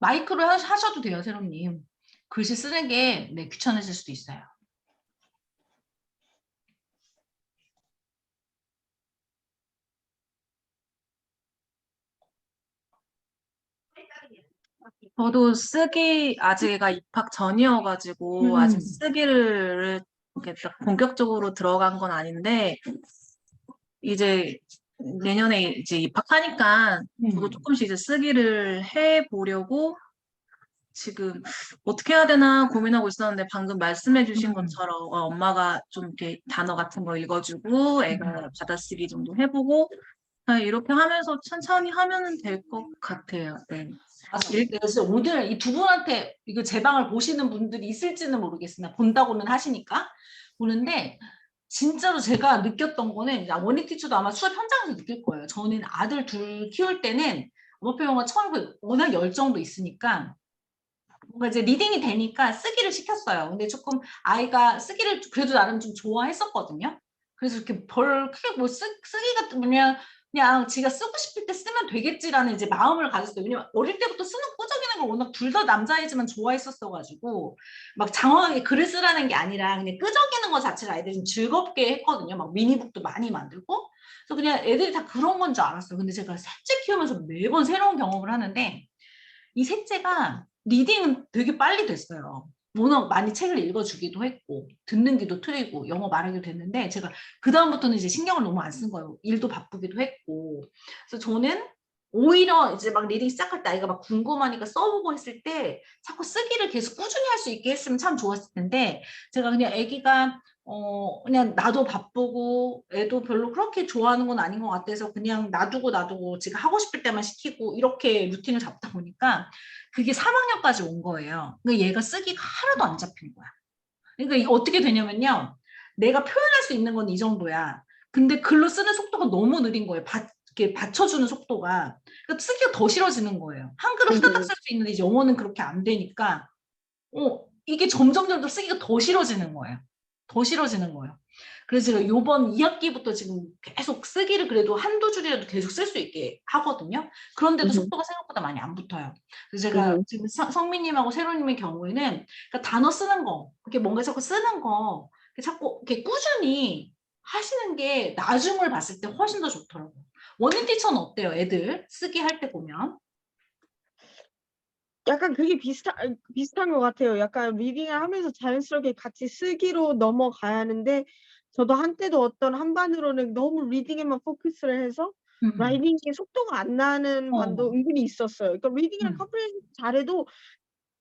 마이크로 하셔도 돼요, 세롬님. 글씨 쓰는 게 귀찮으실 수도 있어요. 저도 쓰기 아직가 입학 전이어가지고 아직 쓰기를 이렇게 딱 본격적으로 들어간 건 아닌데 이제 내년에 이제 입학하니까 저도 조금씩 이제 쓰기를 해보려고 지금 어떻게 해야 되나 고민하고 있었는데 방금 말씀해주신 것처럼 엄마가 좀 이렇게 단어 같은 거 읽어주고 애가 받아쓰기 정도 해보고 이렇게 하면서 천천히 하면은 될 것 같아요. 네. 그래서 오늘 이 두 분한테 이거 제 방을 보시는 분들이 있을지는 모르겠으나 본다고는 하시니까 보는데 진짜로 제가 느꼈던 거는 원희 티처도 아마 수업 현장에서 느낄 거예요. 저는 아들 둘 키울 때는 어머표 영어 처음 워낙 열정도 있으니까 뭔가 이제 리딩이 되니까 쓰기를 시켰어요. 근데 조금 아이가 쓰기를 그래도 나름 좀 좋아했었거든요. 그래서 이렇게 크게 뭐 쓰기가 그냥 지가 쓰고 싶을 때 쓰면 되겠지라는 이제 마음을 가졌어요. 왜냐면 어릴 때부터 쓰는 끄적이는 걸 워낙 둘 다 남자이지만 좋아했었어가지고 막 장황하게 글을 쓰라는 게 아니라 그냥 끄적이는 것 자체를 아이들이 좀 즐겁게 했거든요. 막 미니북도 많이 만들고. 그래서 그냥 애들이 다 그런 건 줄 알았어요. 근데 제가 셋째 키우면서 매번 새로운 경험을 하는데 이 셋째가 리딩은 되게 빨리 됐어요. 워낙 많이 책을 읽어주기도 했고 듣는 귀도 트이고 영어 말하기도 됐는데 제가 그 다음부터는 이제 신경을 너무 안 쓴 거예요. 일도 바쁘기도 했고. 그래서 저는 오히려 이제 막 리딩 시작할 때 아이가 막 궁금하니까 써보고 했을 때 자꾸 쓰기를 계속 꾸준히 할 수 있게 했으면 참 좋았을 텐데 제가 그냥 아기가 그냥 나도 바쁘고 애도 별로 그렇게 좋아하는 건 아닌 것 같아서 그냥 놔두고 지가 하고 싶을 때만 시키고 이렇게 루틴을 잡다 보니까 그게 3학년까지 온 거예요. 그러니까 얘가 쓰기가 하나도 안 잡힌 거야. 그러니까 이게 어떻게 되냐면요. 내가 표현할 수 있는 건 이 정도야. 근데 글로 쓰는 속도가 너무 느린 거예요. 이렇게 받쳐주는 속도가 그러니까 쓰기가 더 싫어지는 거예요. 한글을 후다닥 쓸 수 있는데 이제 영어는 그렇게 안 되니까 이게 점점 쓰기가 더 싫어지는 거예요. 더 싫어지는 거예요. 그래서 제가 요번 2학기부터 지금 계속 쓰기를 그래도 한두 줄이라도 계속 쓸 수 있게 하거든요. 그런데도 속도가 생각보다 많이 안 붙어요. 그래서 제가 지금 성민님하고 세로님의 경우에는 그러니까 단어 쓰는 거, 이렇게 뭔가 자꾸 쓰는 거, 자꾸 이렇게 꾸준히 하시는 게 나중을 봤을 때 훨씬 더 좋더라고요. 원인 티처는 어때요? 애들 쓰기 할 때 보면? 약간 그게 비슷한 것 같아요. 약간 리딩을 하면서 자연스럽게 같이 쓰기로 넘어가야 하는데 저도 한때도 어떤 한반으로는 너무 리딩에만 포커스를 해서 라이팅의 속도가 안 나는 반도 은근히 있었어요. 그러니까 리딩이랑 컴프레hen션 잘해도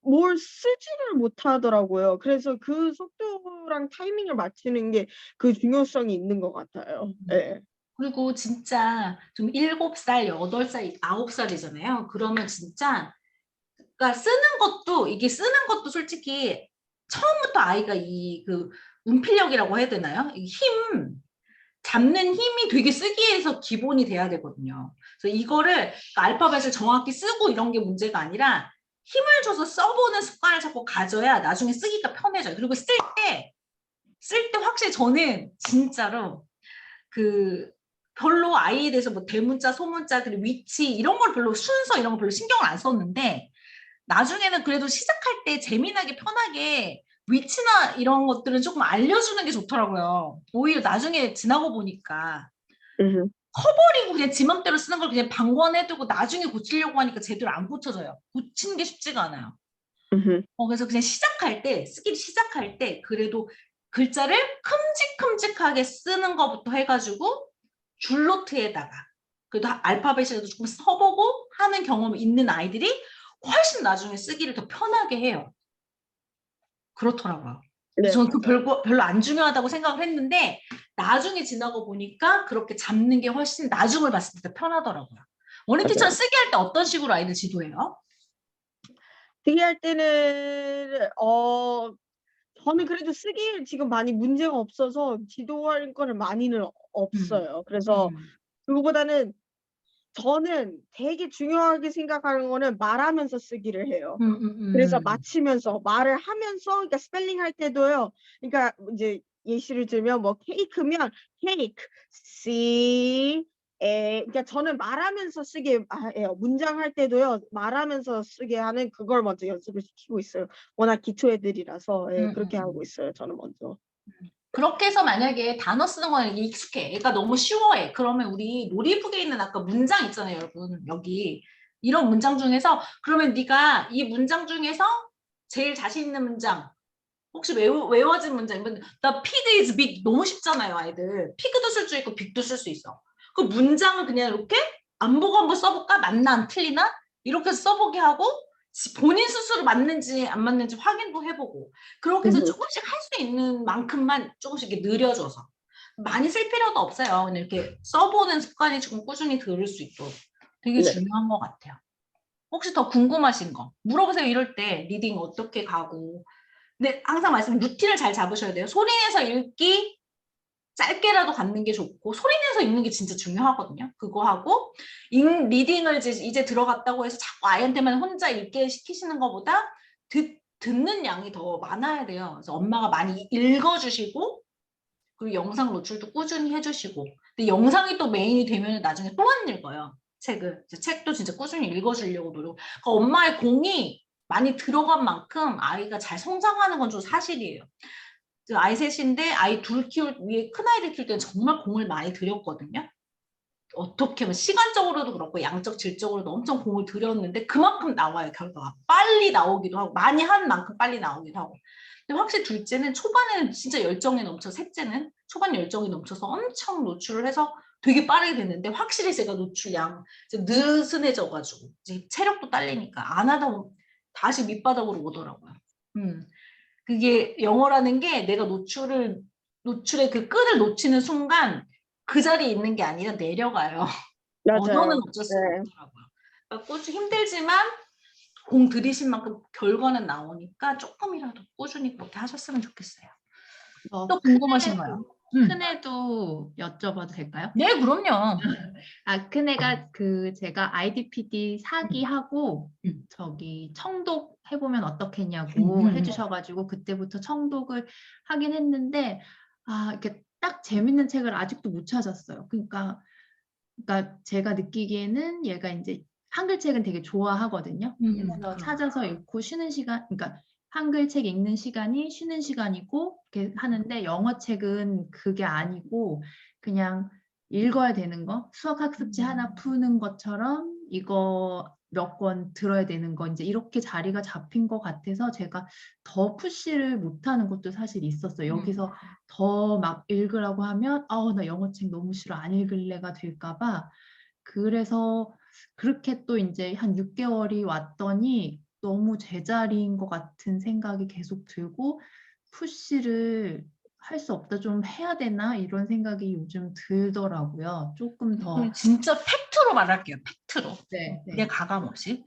뭘 쓰지를 못하더라고요. 그래서 그 속도랑 타이밍을 맞추는 게 그 중요성이 있는 것 같아요. 예. 그리고 진짜 좀 7살, 8살, 9살이잖아요. 그러면 진짜 그러니까 이게 쓰는 것도 솔직히 처음부터 아이가 그 운필력이라고 해야 되나요? 이 잡는 힘이 되게 쓰기에서 기본이 돼야 되거든요. 그래서 이거를 그러니까 알파벳을 정확히 쓰고 이런 게 문제가 아니라 힘을 줘서 써보는 습관을 자꾸 가져야 나중에 쓰기가 편해져요. 그리고 쓸 때 확실히 저는 진짜로 별로 아이에 대해서 뭐 대문자, 소문자, 그리고 위치 이런 걸 별로 순서 이런 거 별로 신경을 안 썼는데 나중에는 그래도 시작할 때 재미나게 편하게 위치나 이런 것들은 조금 알려주는 게 좋더라고요. 오히려 나중에 지나고 보니까 커버리고 그냥 지 맘대로 쓰는 걸 그냥 방관해두고 나중에 고치려고 하니까 제대로 안 고쳐져요. 고치는 게 쉽지가 않아요. 그래서 그냥 쓰기를 시작할 때 그래도 글자를 큼직큼직하게 쓰는 것부터 해가지고 줄노트에다가 그래도 알파벳이라도 조금 써보고 하는 경험이 있는 아이들이 훨씬 나중에 쓰기를 더 편하게 해요. 그렇더라고요. 네, 저는 맞아요. 별로 안 중요하다고 생각을 했는데 나중에 지나고 보니까 그렇게 잡는 게 훨씬 나중을 봤을 때 편하더라고요. 원희 티처는 쓰기 할 때 어떤 식으로 아이들 지도해요? 쓰기 할 때는 저는 그래도 쓰기에 지금 많이 문제가 없어서 지도할 거는 많이는 없어요. 그래서 그거보다는 저는 되게 중요하게 생각하는 거는 말하면서 쓰기를 해요. 그래서 맞추면서 말을 하면서 그러니까 스펠링 할 때도요. 그러니까 이제 예시를 들면 뭐 케이크면 케이크, 그러니까 저는 말하면서 쓰게 해요. 문장 할 때도요. 말하면서 쓰게 하는 그걸 먼저 연습을 시키고 있어요. 워낙 기초 애들이라서 그렇게 하고 있어요. 저는 먼저. 그렇게 해서 만약에 단어 쓰는 거는 익숙해. 애가 너무 쉬워해. 그러면 우리 놀이북에 있는 아까 문장 있잖아요, 여러분. 여기. 이런 문장 중에서 그러면 네가 이 문장 중에서 제일 자신 있는 문장 혹시 외워진 문장 The pig is big 너무 쉽잖아요, 아이들. 피그도 쓸 수 있고 빅도 쓸 수 있어. 그 문장을 그냥 이렇게 안 보고 한번 써볼까? 맞나 안 틀리나? 이렇게 써보게 하고 본인 스스로 맞는지 안 맞는지 확인도 해보고 그렇게 해서 조금씩 할 수 있는 만큼만 조금씩 이렇게 느려줘서 많이 쓸 필요도 없어요. 그냥 이렇게 써보는 습관이 조금 꾸준히 들을 수 있도록 되게 네. 중요한 것 같아요. 혹시 더 궁금하신 거 물어보세요. 이럴 때 리딩 어떻게 가고 근데 항상 루틴을 잘 잡으셔야 돼요. 소리 내서 읽기 짧게라도 갖는 게 좋고 소리 내서 읽는 게 진짜 중요하거든요. 그거 하고 리딩을 이제 들어갔다고 해서 자꾸 아이한테만 혼자 읽게 시키시는 것보다 듣는 양이 더 많아야 돼요. 그래서 엄마가 많이 읽어주시고 그리고 영상 노출도 꾸준히 해주시고 근데 영상이 또 메인이 되면 나중에 또 안 읽어요. 책도 진짜 꾸준히 읽어주려고 노력. 그러니까 엄마의 공이 많이 들어간 만큼 아이가 잘 성장하는 건 좀 사실이에요. 아이 셋인데 아이 둘 위에 큰 아이를 키울 때는 정말 공을 많이 들였거든요. 어떻게 하면 시간적으로도 그렇고 양적 질적으로도 엄청 공을 들였는데 그만큼 나와요 결과가. 빨리 나오기도 하고 많이 한 만큼 빨리 나오기도 하고. 근데 확실히 둘째는 초반에는 진짜 열정이 넘쳐 셋째는 초반 열정이 넘쳐서 엄청 노출을 해서 되게 빠르게 됐는데 확실히 제가 노출량 느슨해져가지고 이제 체력도 딸리니까 안 하다 보면 다시 밑바닥으로 오더라고요. 그게 영어라는 게 내가 노출의 그 끈을 놓치는 순간 그 자리에 있는 게 아니라 내려가요. 언어는 맞아요. 어쩔 수가 없더라고요. 그러니까 꾸준히 힘들지만 공 들이신 만큼 결과는 나오니까 조금이라도 꾸준히 그렇게 하셨으면 좋겠어요. 또 궁금하신 거요? 큰애도 여쭤봐도 될까요? 네, 그럼요. 큰애가 제가 IDPD 사기하고 저기 청독 해보면 어떻겠냐고 해주셔가지고 그때부터 청독을 하긴 했는데 이렇게 딱 재밌는 책을 아직도 못 찾았어요. 그러니까 제가 느끼기에는 얘가 이제 한글 책은 되게 좋아하거든요. 그래서 찾아서 읽고 쉬는 시간, 그러니까 한글 책 읽는 시간이 쉬는 시간이고 이렇게 하는데 영어 책은 그게 아니고 그냥 읽어야 되는 거, 수학 학습지 하나 푸는 것처럼 이거 몇 권 들어야 되는 거 이제 이렇게 자리가 잡힌 것 같아서 제가 더 푸시를 못하는 것도 사실 있었어요. 여기서 더 막 읽으라고 하면 나 영어 책 너무 싫어 안 읽을래가 될까 봐. 그래서 그렇게 또 이제 한 6개월이 왔더니 너무 제자리인 것 같은 생각이 계속 들고 푸시를 할 수 없다 좀 해야 되나 이런 생각이 요즘 들더라고요. 조금 더 진짜 팩트로 말할게요. 팩트로. 네, 네. 그냥 가감없이.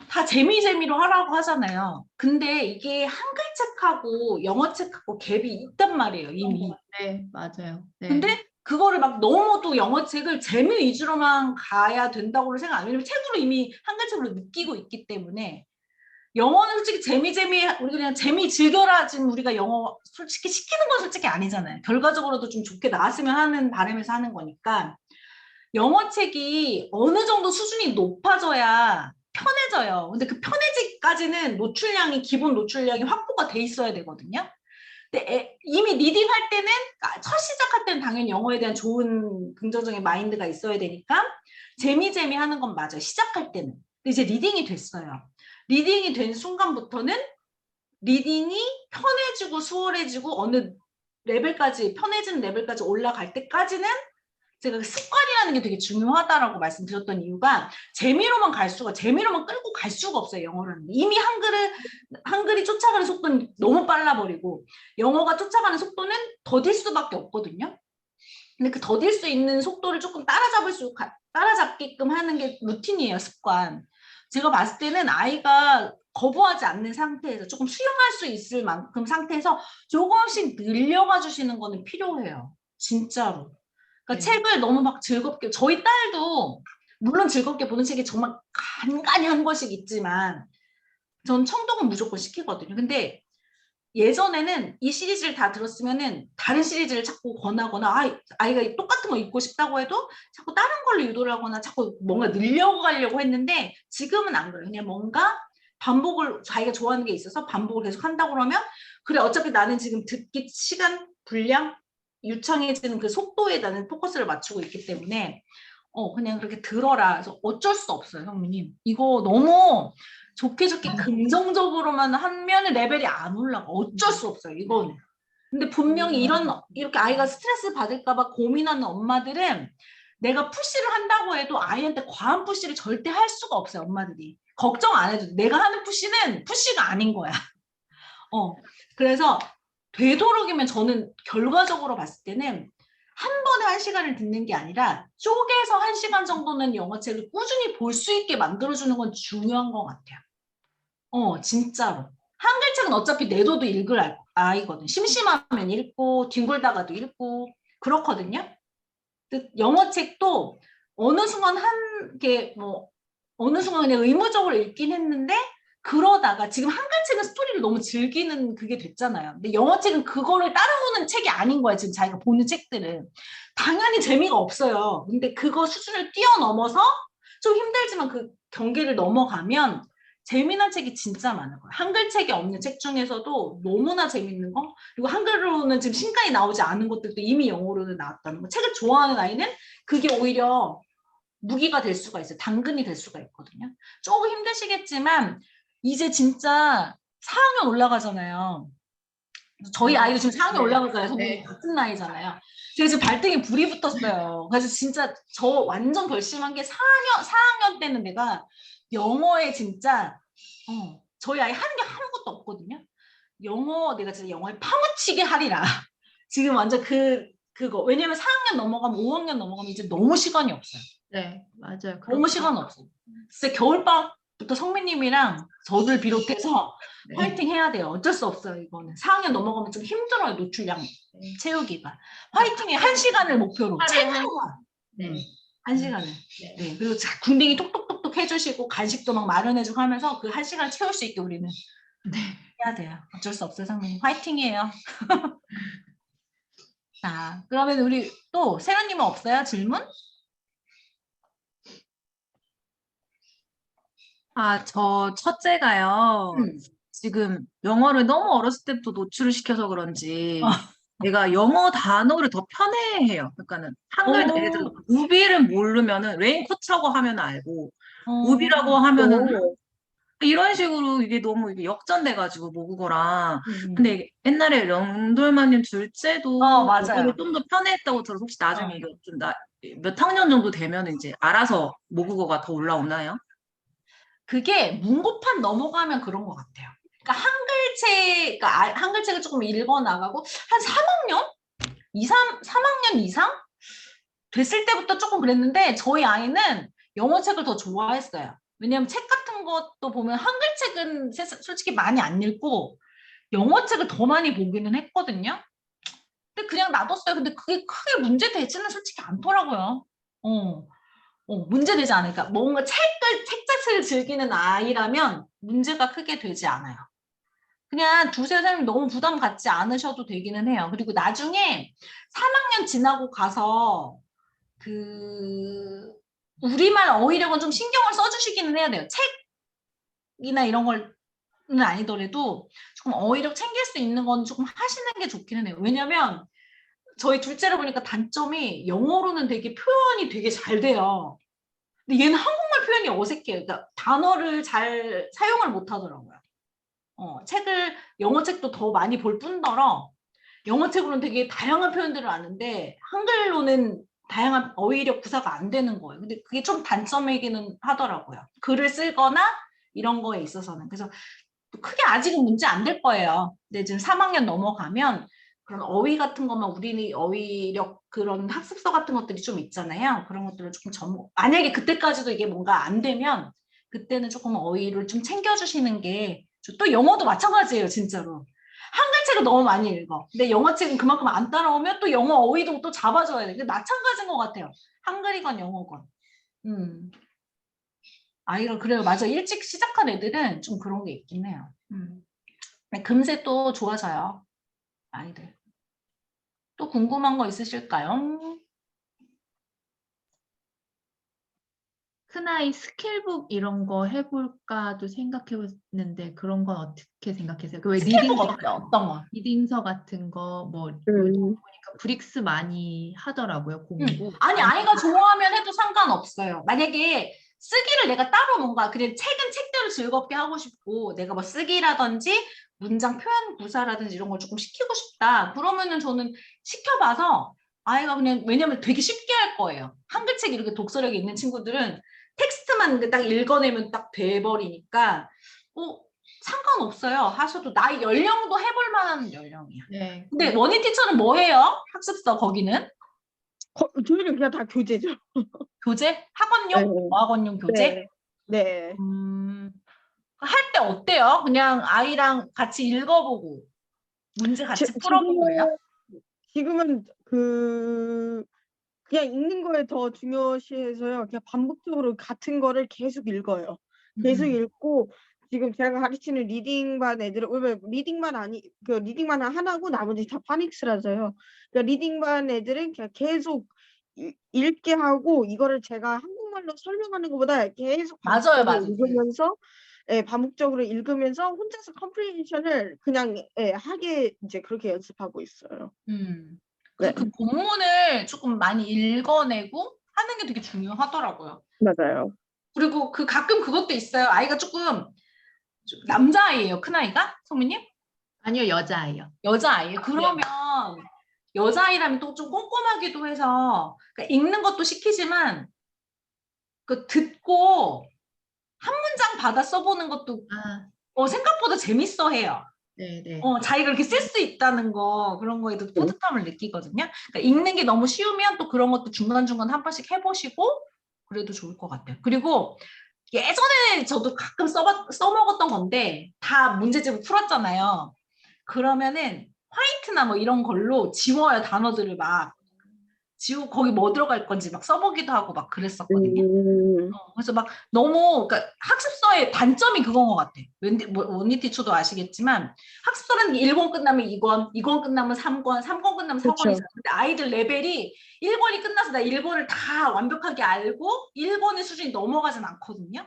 다 재미로 하라고 하잖아요. 근데 이게 한글 책하고 영어 책하고 갭이 있단 말이에요, 이미. 네, 맞아요. 네. 근데 그거를 막 너무도 영어 책을 재미 위주로만 가야 된다고 생각 안 해요. 왜냐면 책으로 이미 한글 책으로 느끼고 있기 때문에 영어는 솔직히 우리 그냥 재미 즐겨라. 지금 우리가 영어 솔직히 시키는 건 솔직히 아니잖아요. 결과적으로도 좀 좋게 나왔으면 하는 바람에서 하는 거니까 영어 책이 어느 정도 수준이 높아져야 편해져요. 근데 그 편해지기까지는 기본 노출량이 확보가 돼 있어야 되거든요. 근데 이미 리딩할 때는 첫 시작할 때는 당연히 영어에 대한 좋은 긍정적인 마인드가 있어야 되니까 재미 하는 건 맞아요. 시작할 때는. 근데 이제 리딩이 됐어요. 리딩이 된 순간부터는 리딩이 편해지고 수월해지고 어느 레벨까지 편해지는 레벨까지 올라갈 때까지는 제가 습관이라는 게 되게 중요하다라고 말씀드렸던 이유가 재미로만 끌고 갈 수가 없어요. 영어는 이미 한글이 쫓아가는 속도는 너무 빨라버리고 영어가 쫓아가는 속도는 더딜 수밖에 없거든요. 근데 그 더딜 수 있는 속도를 조금 따라잡게끔 하는 게 루틴이에요. 습관. 제가 봤을 때는 아이가 거부하지 않는 상태에서 조금 수용할 수 있을 만큼 상태에서 조금씩 늘려가 주시는 거는 필요해요. 진짜로. 그러니까 책을 너무 막 즐겁게 저희 딸도 물론 즐겁게 보는 책이 정말 간간히 한 권씩 있지만 전 청독은 무조건 시키거든요. 근데 예전에는 이 시리즈를 다 들었으면은 다른 시리즈를 자꾸 권하거나 아이가 똑같은 거 읽고 싶다고 해도 자꾸 다른 걸로 유도를 하거나 자꾸 뭔가 늘려가려고 했는데 지금은 안 그래요. 그냥 뭔가 자기가 좋아하는 게 있어서 반복을 계속 한다고 그러면 그래 어차피 나는 지금 듣기 시간 분량 유창해지는 그 속도에 나는 포커스를 맞추고 있기 때문에 그냥 그렇게 들어라. 그래서 어쩔 수 없어요, 성민님. 이거 너무 좋게 긍정적으로만 하면 레벨이 안 올라가. 어쩔 수 없어요, 이거는. 근데 분명히 이렇게 아이가 스트레스 받을까봐 고민하는 엄마들은 내가 푸시를 한다고 해도 아이한테 과한 푸시를 절대 할 수가 없어요, 엄마들이. 걱정 안 해도 돼. 내가 하는 푸시는 푸시가 아닌 거야. 그래서 되도록이면 저는 결과적으로 봤을 때는 한 번에 1시간을 듣는 게 아니라 쪼개서 1시간 정도는 영어책을 꾸준히 볼 수 있게 만들어주는 건 중요한 것 같아요. 진짜로. 한글 책은 어차피 내둬도 읽을 아이거든. 심심하면 읽고 뒹굴다가도 읽고 그렇거든요. 영어 책도 어느 순간 그냥 의무적으로 읽긴 했는데 그러다가 지금 한글 책은 스토리를 너무 즐기는 그게 됐잖아요. 근데 영어 책은 그거를 따라오는 책이 아닌 거야. 지금 자기가 보는 책들은. 당연히 재미가 없어요. 근데 그거 수준을 뛰어넘어서 좀 힘들지만 그 경계를 넘어가면 재미난 책이 진짜 많은 거예요. 한글 책이 없는 책 중에서도 너무나 재밌는 거 그리고 한글로는 지금 신간이 나오지 않은 것들도 이미 영어로는 나왔다는 거. 책을 좋아하는 아이는 그게 오히려 무기가 될 수가 있어요. 당근이 될 수가 있거든요. 조금 힘드시겠지만 이제 진짜 4학년 올라가잖아요. 저희 아이도 지금 4학년 올라가잖아요. 선생님 같은 나이잖아요. 제가 지금 발등에 불이 붙었어요. 그래서 진짜 저 완전 결심한 게 4학년 때는 내가 영어에 진짜 저희 아이 하는 게 아무것도 없거든요. 내가 진짜 영어에 파묻히게 하리라. 지금 완전 그거 왜냐면 4학년 넘어가면 5학년 넘어가면 이제 너무 시간이 없어요. 네, 맞아요. 너무 시간 없어. 진짜 겨울방학 부터 성민님이랑 저를 비롯해서 네. 화이팅 해야 돼요. 어쩔 수 없어요. 이거는 4학년 넘어가면 좀 힘들어요. 노출량 네. 채우기가. 화이팅에 1시간을 목표로. 최소한. 네. 1시간을. 네. 네. 그리고 군딩이 톡톡톡톡 해주시고 간식도 막 마련해주고 하면서 그 1시간을 채울 수 있게 우리는 네. 해야 돼요. 어쩔 수 없어요, 성민님. 화이팅이에요. 자, 그러면 우리 또 세라님은 없어요? 질문? 아, 저 첫째가요. 지금 영어를 너무 어렸을 때부터 노출을 시켜서 그런지 얘가 영어 단어를 더 편해해요. 그러니까는 한글 예를 들어 우비를 모르면은 레인코트라고 하면 알고 우비라고 하면은 이런 식으로 이게 너무 이게 역전돼가지고 모국어랑. 근데 이게 옛날에 령돌마님 둘째도 맞아요. 영어를 좀 더 편해했다고 들어서 혹시 나중에 이거 좀 몇 학년 정도 되면 이제 알아서 모국어가 더 올라오나요? 그게 문고판 넘어가면 그런 것 같아요. 그러니까 그러니까 한글책을 조금 읽어 나가고 한 3학년 이상 됐을 때부터 조금 그랬는데 저희 아이는 영어책을 더 좋아했어요. 왜냐하면 책 같은 것도 보면 한글책은 솔직히 많이 안 읽고 영어책을 더 많이 보기는 했거든요. 근데 그냥 놔뒀어요. 근데 그게 크게 문제되지는 솔직히 않더라고요. 문제되지 않으니까 뭔가 책 자체를 즐기는 아이라면 문제가 크게 되지 않아요. 그냥 두세 살 너무 부담 갖지 않으셔도 되기는 해요. 그리고 나중에 3학년 지나고 가서 우리말 어휘력은 좀 신경을 써주시기는 해야 돼요. 책이나 이런 걸는 아니더라도 조금 어휘력 챙길 수 있는 건 조금 하시는 게 좋기는 해요. 왜냐면 저희 둘째를 보니까 단점이 영어로는 되게 표현이 되게 잘 돼요. 근데 얘는 한국말 표현이 어색해요. 그러니까 단어를 잘 사용을 못 하더라고요. 영어책도 더 많이 볼 뿐더러 영어책으로는 되게 다양한 표현들을 아는데 한글로는 다양한 어휘력 구사가 안 되는 거예요. 근데 그게 좀 단점이기는 하더라고요. 글을 쓰거나 이런 거에 있어서는. 그래서 크게 아직은 문제 안 될 거예요. 근데 지금 3학년 넘어가면 그런 어휘 같은 거만 우리 어휘력 그런 학습서 같은 것들이 좀 있잖아요. 그런 것들을 조금 만약에 그때까지도 이게 뭔가 안 되면 그때는 조금 어휘를 좀 챙겨주시는 게 또 영어도 마찬가지예요, 진짜로. 한글책을 너무 많이 읽어. 근데 영어책은 그만큼 안 따라오면 또 영어 어휘도 또 잡아줘야 돼. 마찬가지인 것 같아요. 한글이건 영어건. 아이가 그래요. 맞아. 일찍 시작한 애들은 좀 그런 게 있긴 해요. 금세 또 좋아져요. 아이들. 또 궁금한 거 있으실까요? 큰아이 스킬북 이런 거 해볼까도 생각해봤는데 그런 건 어떻게 생각하세요? 왜 스킬북 어떤 거? 리딩서 같은 거 뭐 보니까 브릭스 많이 하더라고요. 공부. 아니 아이가 좋아하면 해도 상관없어요. 만약에 쓰기를 내가 따로 뭔가 그냥 책은 책대로 즐겁게 하고 싶고 내가 뭐 쓰기라든지 문장 표현 구사라든지 이런 걸 조금 시키고 싶다. 그러면은 저는 시켜봐서 아이가 그냥 왜냐면 되게 쉽게 할 거예요. 한글책 이렇게 독서력이 있는 친구들은 텍스트만 딱 읽어내면 딱 돼버리니까 상관없어요. 하셔도 나이 연령도 해볼 만한 연령이야. 네. 근데 원희 티처는 뭐 해요? 학습서 거기는? 저희는 그냥 다 교재죠. 교재? 학원용? 네. 어학원용 교재? 네. 할 때 어때요? 그냥 아이랑 같이 읽어보고 문제 같이 풀어보고 그래요? 지금은 그냥 읽는 거에 더 중요시해서요. 그냥 반복적으로 같은 거를 계속 읽어요. 계속 읽고 지금 제가 가르치는 리딩반 애들은 왜 리딩반 하나고 나머지 다 파닉스라서요. 그러니까 리딩반 애들은 그냥 계속 읽게 하고 이거를 제가 한국말로 설명하는 것보다 계속 맞아요. 읽으면서 반복적으로 읽으면서 혼자서 컴프리hen션을 그냥 하게 이제 그렇게 연습하고 있어요. 네. 그 본문을 조금 많이 읽어내고 하는 게 되게 중요하더라고요. 맞아요. 그리고 가끔 그것도 있어요. 아이가 조금 남자아이예요. 큰아이가? 성민님? 아니요, 여자아이요. 여자아이예요. 그러면 여자아이라면 또 좀 꼼꼼하기도 해서 그러니까 읽는 것도 시키지만 그 듣고 한 문장 받아 써보는 것도 생각보다 재밌어 해요. 네네. 자기가 이렇게 쓸 수 있다는 거 그런 거에도 뿌듯함을 느끼거든요. 그러니까 읽는 게 너무 쉬우면 또 그런 것도 중간중간 한 번씩 해보시고 그래도 좋을 것 같아요. 그리고 예전에 저도 가끔 써먹었던 건데 다 문제집을 풀었잖아요. 그러면은 화이트나 뭐 이런 걸로 지워요. 단어들을 막 지우고 거기 뭐 들어갈 건지 막 써보기도 하고 막 그랬었거든요. 그래서 막 너무 그러니까 학습서의 단점이 그건 것 같아. 원리티초도 아시겠지만 학습서는 1권 끝나면 2권, 2권 끝나면 3권, 3권 끝나면 4권이잖아요. 그쵸. 근데 아이들 레벨이 1권이 끝나서 나 1권을 다 완벽하게 알고 1권의 수준이 넘어가진 않거든요.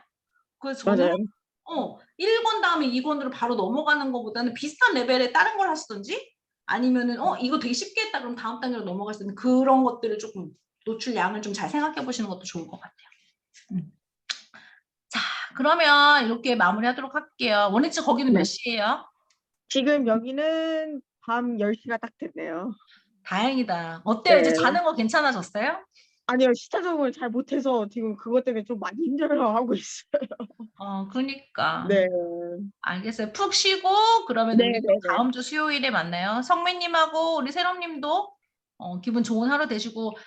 그래서 저는 맞아요. 1권 다음에 2권으로 바로 넘어가는 것보다는 비슷한 레벨의 다른 걸 하시든지 아니면은 이거 되게 쉽게 했다 그럼 다음 단계로 넘어갈 수 있는 그런 것들을 조금 노출량을 좀 잘 생각해 보시는 것도 좋을 것 같아요. 자, 그러면 이렇게 마무리하도록 할게요. 원희씨 거기는 몇 네. 시예요? 지금 여기는 밤 10시가 딱 됐네요. 다행이다. 어때요? 이제 네. 자는 거 괜찮아졌어요? 아니요, 시차 적응을 잘 못해서 지금 그것 때문에 좀 많이 힘들어하고 있어요. 그러니까. 네. 알겠어요. 푹 쉬고 그러면 우리 또 네네네. 다음 주 수요일에 만나요. 성매님하고 우리 세롬님도 기분 좋은 하루 되시고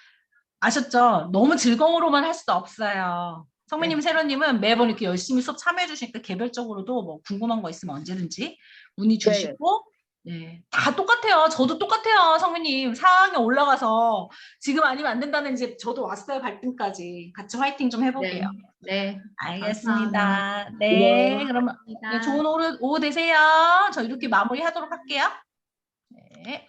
아셨죠? 너무 즐거움으로만 할 수 없어요. 성매님, 세롬님은 매번 이렇게 열심히 수업 참여해 주시니까 개별적으로도 뭐 궁금한 거 있으면 언제든지 문의 네. 주시고 네, 다 똑같아요. 저도 똑같아요. 성매님 4학년 올라가서 지금 아니면 안 된다는 이제 저도 왔어요. 발등까지 같이 화이팅 좀 해보게요. 네. 알겠습니다. 네. 네, 그러면 감사합니다. 네, 좋은 오후 되세요. 저 이렇게 마무리하도록 할게요. 네.